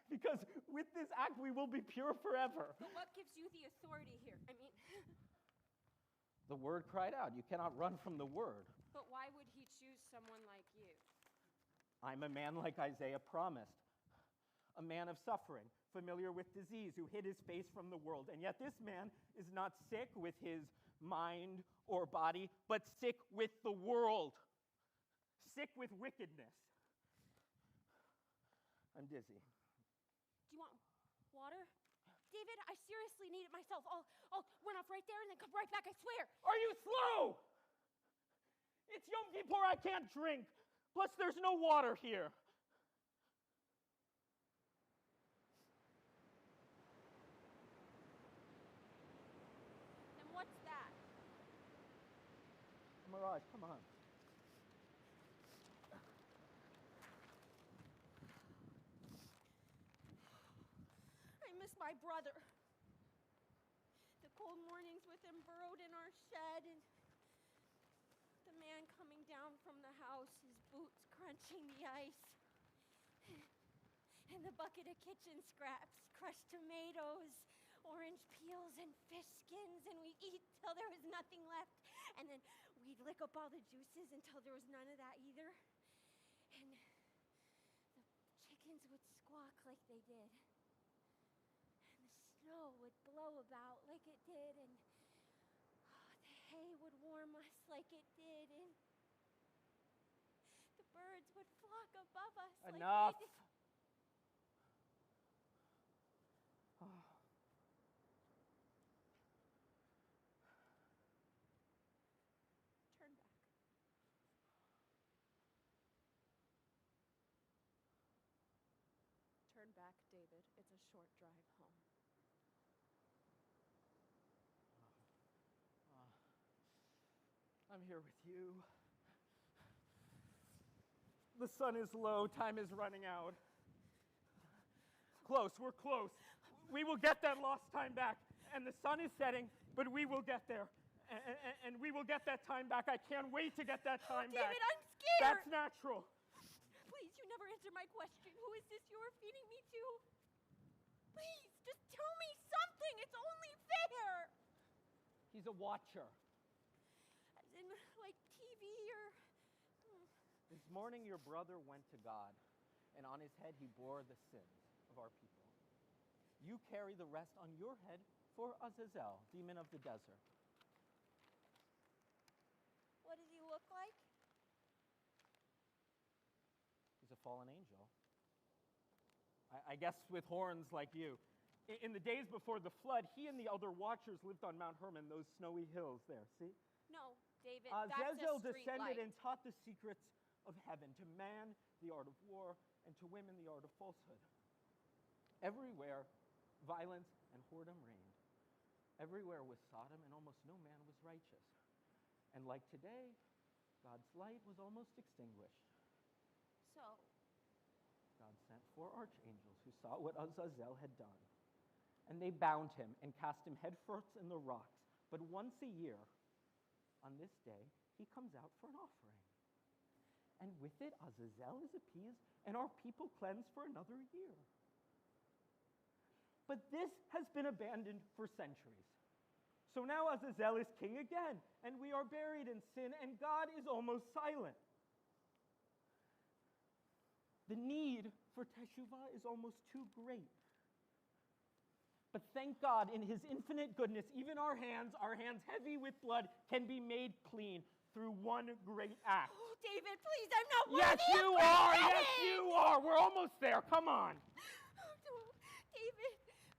because with this act we will be pure forever. But what gives you the authority here? I mean, The Word cried out. You cannot run from the Word. But why would he choose someone like you? I'm a man like Isaiah promised, a man of suffering, familiar with disease, who hid his face from the world. And yet this man is not sick with his mind or body, but sick with the world, sick with wickedness. I'm dizzy. Do you want water? David, I seriously need it myself. I'll run off right there and then come right back, I swear. Are you slow? It's Yom Kippur, I can't drink. Plus, there's no water here. And what's that? Mirage, come on. I miss my brother. The cold mornings with him burrowed in our shed, and the man coming down from the house, his boots crunching the ice, and the bucket of kitchen scraps, crushed tomatoes, orange peels, and fish skins, and we'd eat till there was nothing left, and then we'd lick up all the juices until there was none of that either, and the chickens would squawk like they did, and the snow would blow about like it did, and the hay would warm us like it did, and the birds would flock above us Enough. like they did. Turn back. Turn back, David. It's a short drive home. I'm here with you. The sun is low, time is running out. Close, we're close. We will get that lost time back. And the sun is setting, but we will get there. And we will get that time back. I can't wait to get that time back. David, I'm scared. That's natural. Please, you never answered my question. Who is this you're feeding me to? Please, just tell me something. It's only fair. He's a watcher. As in, like TV or... This morning your brother went to God, and on his head he bore the sins of our people. You carry the rest on your head for Azazel, demon of the desert. What does he look like? He's a fallen angel. I guess with horns like you. In the days before the flood, he and the other watchers lived on Mount Hermon, those snowy hills there, see? No, David, Azazel that's a street descended light. and taught the secrets of heaven, to man the art of war, and to women the art of falsehood. Everywhere, violence and whoredom reigned. Everywhere was Sodom, and almost no man was righteous. And like today, God's light was almost extinguished. So, God sent 4 archangels who saw what Azazel had done. And they bound him and cast him headfirst in the rocks. But once a year, on this day, he comes out for an offering. And with it, Azazel is appeased, and our people cleansed for another year. But this has been abandoned for centuries. So now Azazel is king again, and we are buried in sin, and God is almost silent. The need for teshuvah is almost too great. But thank God, in his infinite goodness, even our hands heavy with blood, can be made clean through one great act. oh, David, please, I'm not Yes, worthy you of are! forgiving. Yes, you are! We're almost there. Come on. David,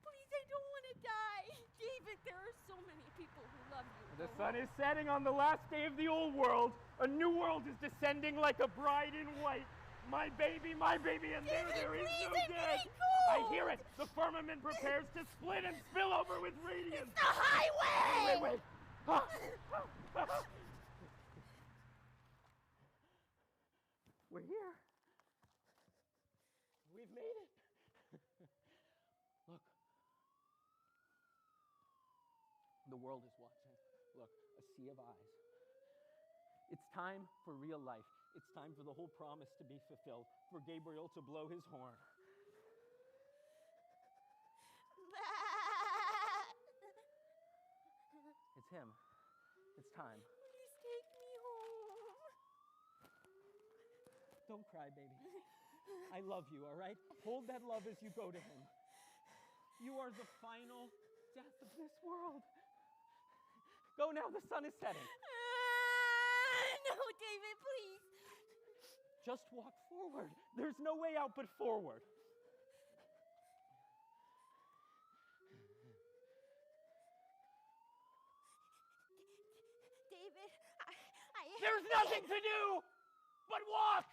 please, I don't want to die. David, there are so many people who love you. The sun is setting on the last day of the old world. A new world is descending like a bride in white. My baby, and there is no dead. I hear it. The firmament prepares to split and spill over with radiance. It's the highway! Wait. We're here. We've made it. Look. The world is watching. Look, a sea of eyes. It's time for real life. It's time for the whole promise to be fulfilled, for Gabriel to blow his horn. It's him. It's time. Please take me home. Don't cry, baby. I love you, all right? Hold that love as you go to him. You are the final death of this world. Go now, the sun is setting. No, David, please. Just walk forward. There's no way out but forward. David, There's nothing to do but walk!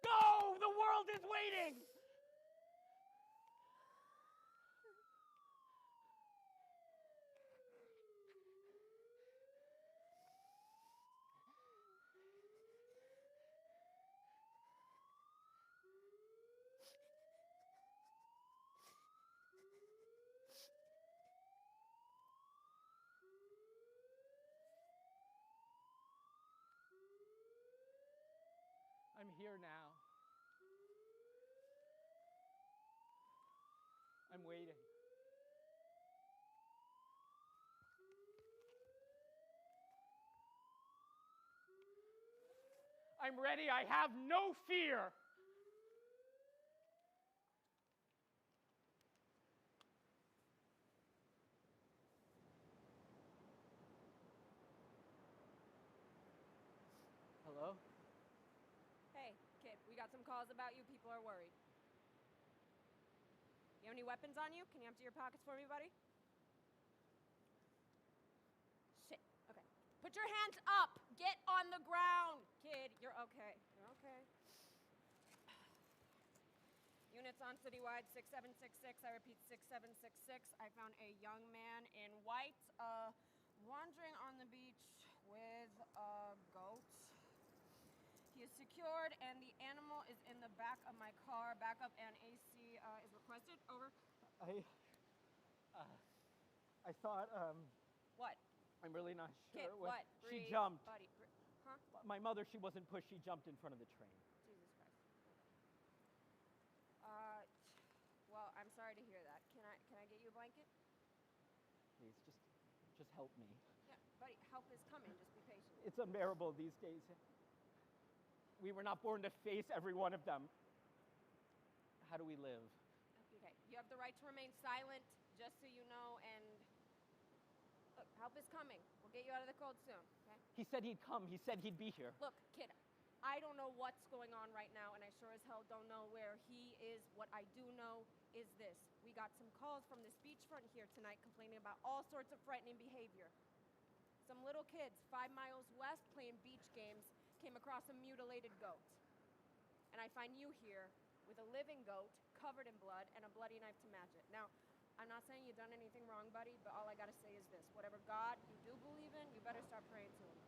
Go! The world is waiting! I'm here now. I'm waiting. I'm ready. I have no fear. Hello? Hey, kid, we got some calls about you. People are worried. You have any weapons on you? Can you empty your pockets for me, buddy? Shit. Okay. Put your hands up. Get on the ground. Kid, you're okay. You're okay. Units on citywide 6766. I repeat, 6766. I found a young man in white wandering on the beach with a goat. He is secured, and the animal is in the back of my car. Backup and AC is requested. Over. I thought, What? I'm really not sure. Kid, what? She Breathe, jumped. buddy. Huh? My mother, she wasn't pushed. She jumped in front of the train. Jesus Christ. Well, I'm sorry to hear that. Can I get you a blanket? Please, just help me. Yeah, buddy, help is coming. Just be patient. It's unbearable these days. We were not born to face every one of them. How do we live? Okay, you have the right to remain silent, just so you know, and look, help is coming. We'll get you out of the cold soon, okay? He said he'd come. He said he'd be here. Look, kid, I don't know what's going on right now, and I sure as hell don't know where he is. What I do know is this. We got some calls from this beachfront here tonight complaining about all sorts of frightening behavior. Some little kids 5 miles west playing beach games came across a mutilated goat. And I find you here with a living goat covered in blood and a bloody knife to match it. Now, I'm not saying you've done anything wrong, buddy, but all I gotta say is this. Whatever God you do believe in, you better start praying to him.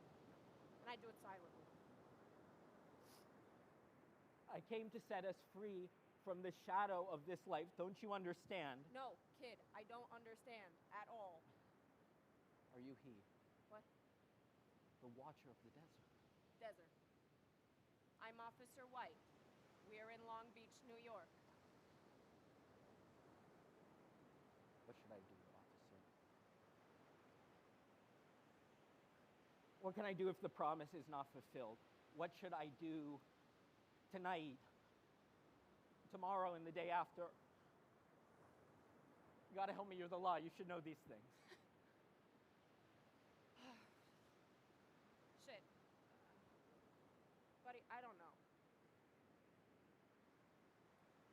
And I do it silently. I came to set us free from the shadow of this life. Don't you understand? No, kid, I don't understand at all. Are you he? What? The watcher of the desert. Desert. I'm Officer White. We're in Long Beach, New York. What should I do, officer? What can I do if the promise is not fulfilled? What should I do tonight, tomorrow, and the day after? You gotta help me, you're the law. You should know these things. Shit. Buddy, I don't know.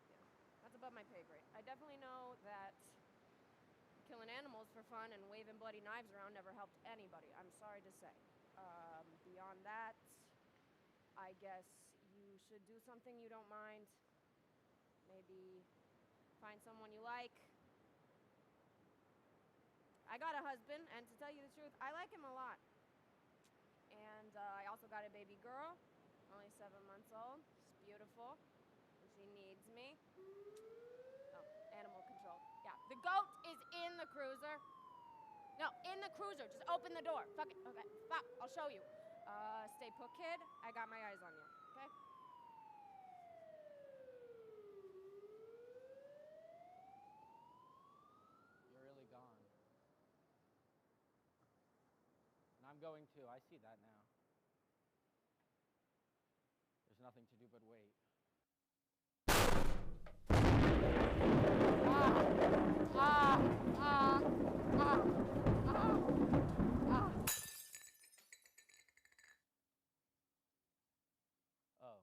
Yeah, that's above my pay grade. I definitely know that killing animals for fun and waving bloody knives around never helped anybody. I'm sorry to say. Beyond that, I guess you should do something you don't mind. Maybe find someone you like. I got a husband, and to tell you the truth, I like him a lot. And I also got a baby girl, only 7 months old. She's beautiful, and she needs me. Oh, animal control. Yeah, the goat is in the cruiser. No, in the cruiser. Just open the door. Fuck it. Okay, fuck. I'll show you. Stay put, kid. I got my eyes on you. Okay. You're really gone. going too. I see that now. There's nothing to do but wait. Oh.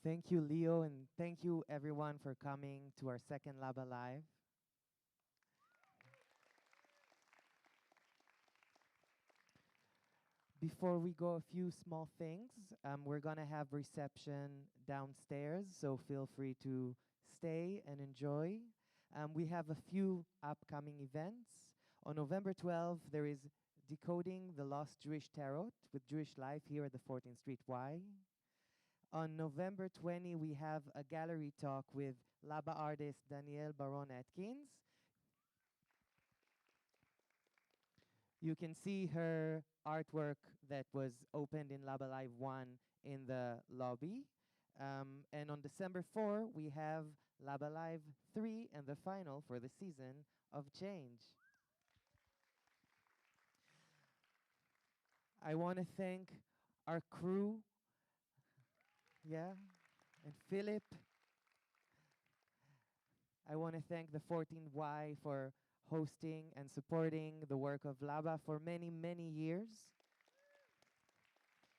Thank you, Leo, and thank you, everyone, for coming to our second LABAlive. Before we go, a few small things. We're going to have reception downstairs, so feel free to stay and enjoy. We have a few upcoming events. On November 12th, there is Decoding the Lost Jewish Tarot with Jewish Life here at the 14th Street Y. On November 20, we have a gallery talk with LABA artist Danielle Baron-Atkins. You can see her artwork that was opened in LABAlive 1 in the lobby. And on December 4, we have LABAlive 3 and the final for the season of change. I want to thank our crew, and Philip. I want to thank the 14Y for hosting and supporting the work of LABA for many, many years.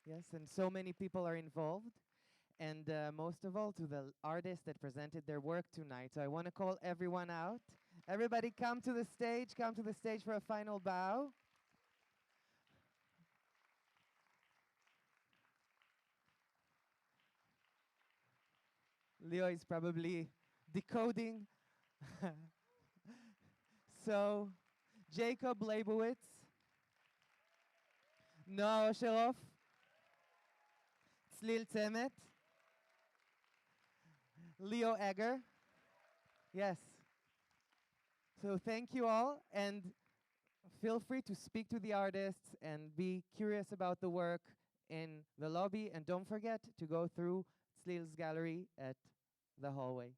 Yes, and so many people are involved. And most of all, to the artists that presented their work tonight. So I want to call everyone out. Everybody come to the stage for a final bow. Leo is probably decoding. So, Jacob Leibowitz, Noah Osheroff, Tzlil Tzemet, Leo Egger. Yes. So thank you all, and feel free to speak to the artists and be curious about the work in the lobby, and don't forget to go through Tzlil's gallery at the hallway.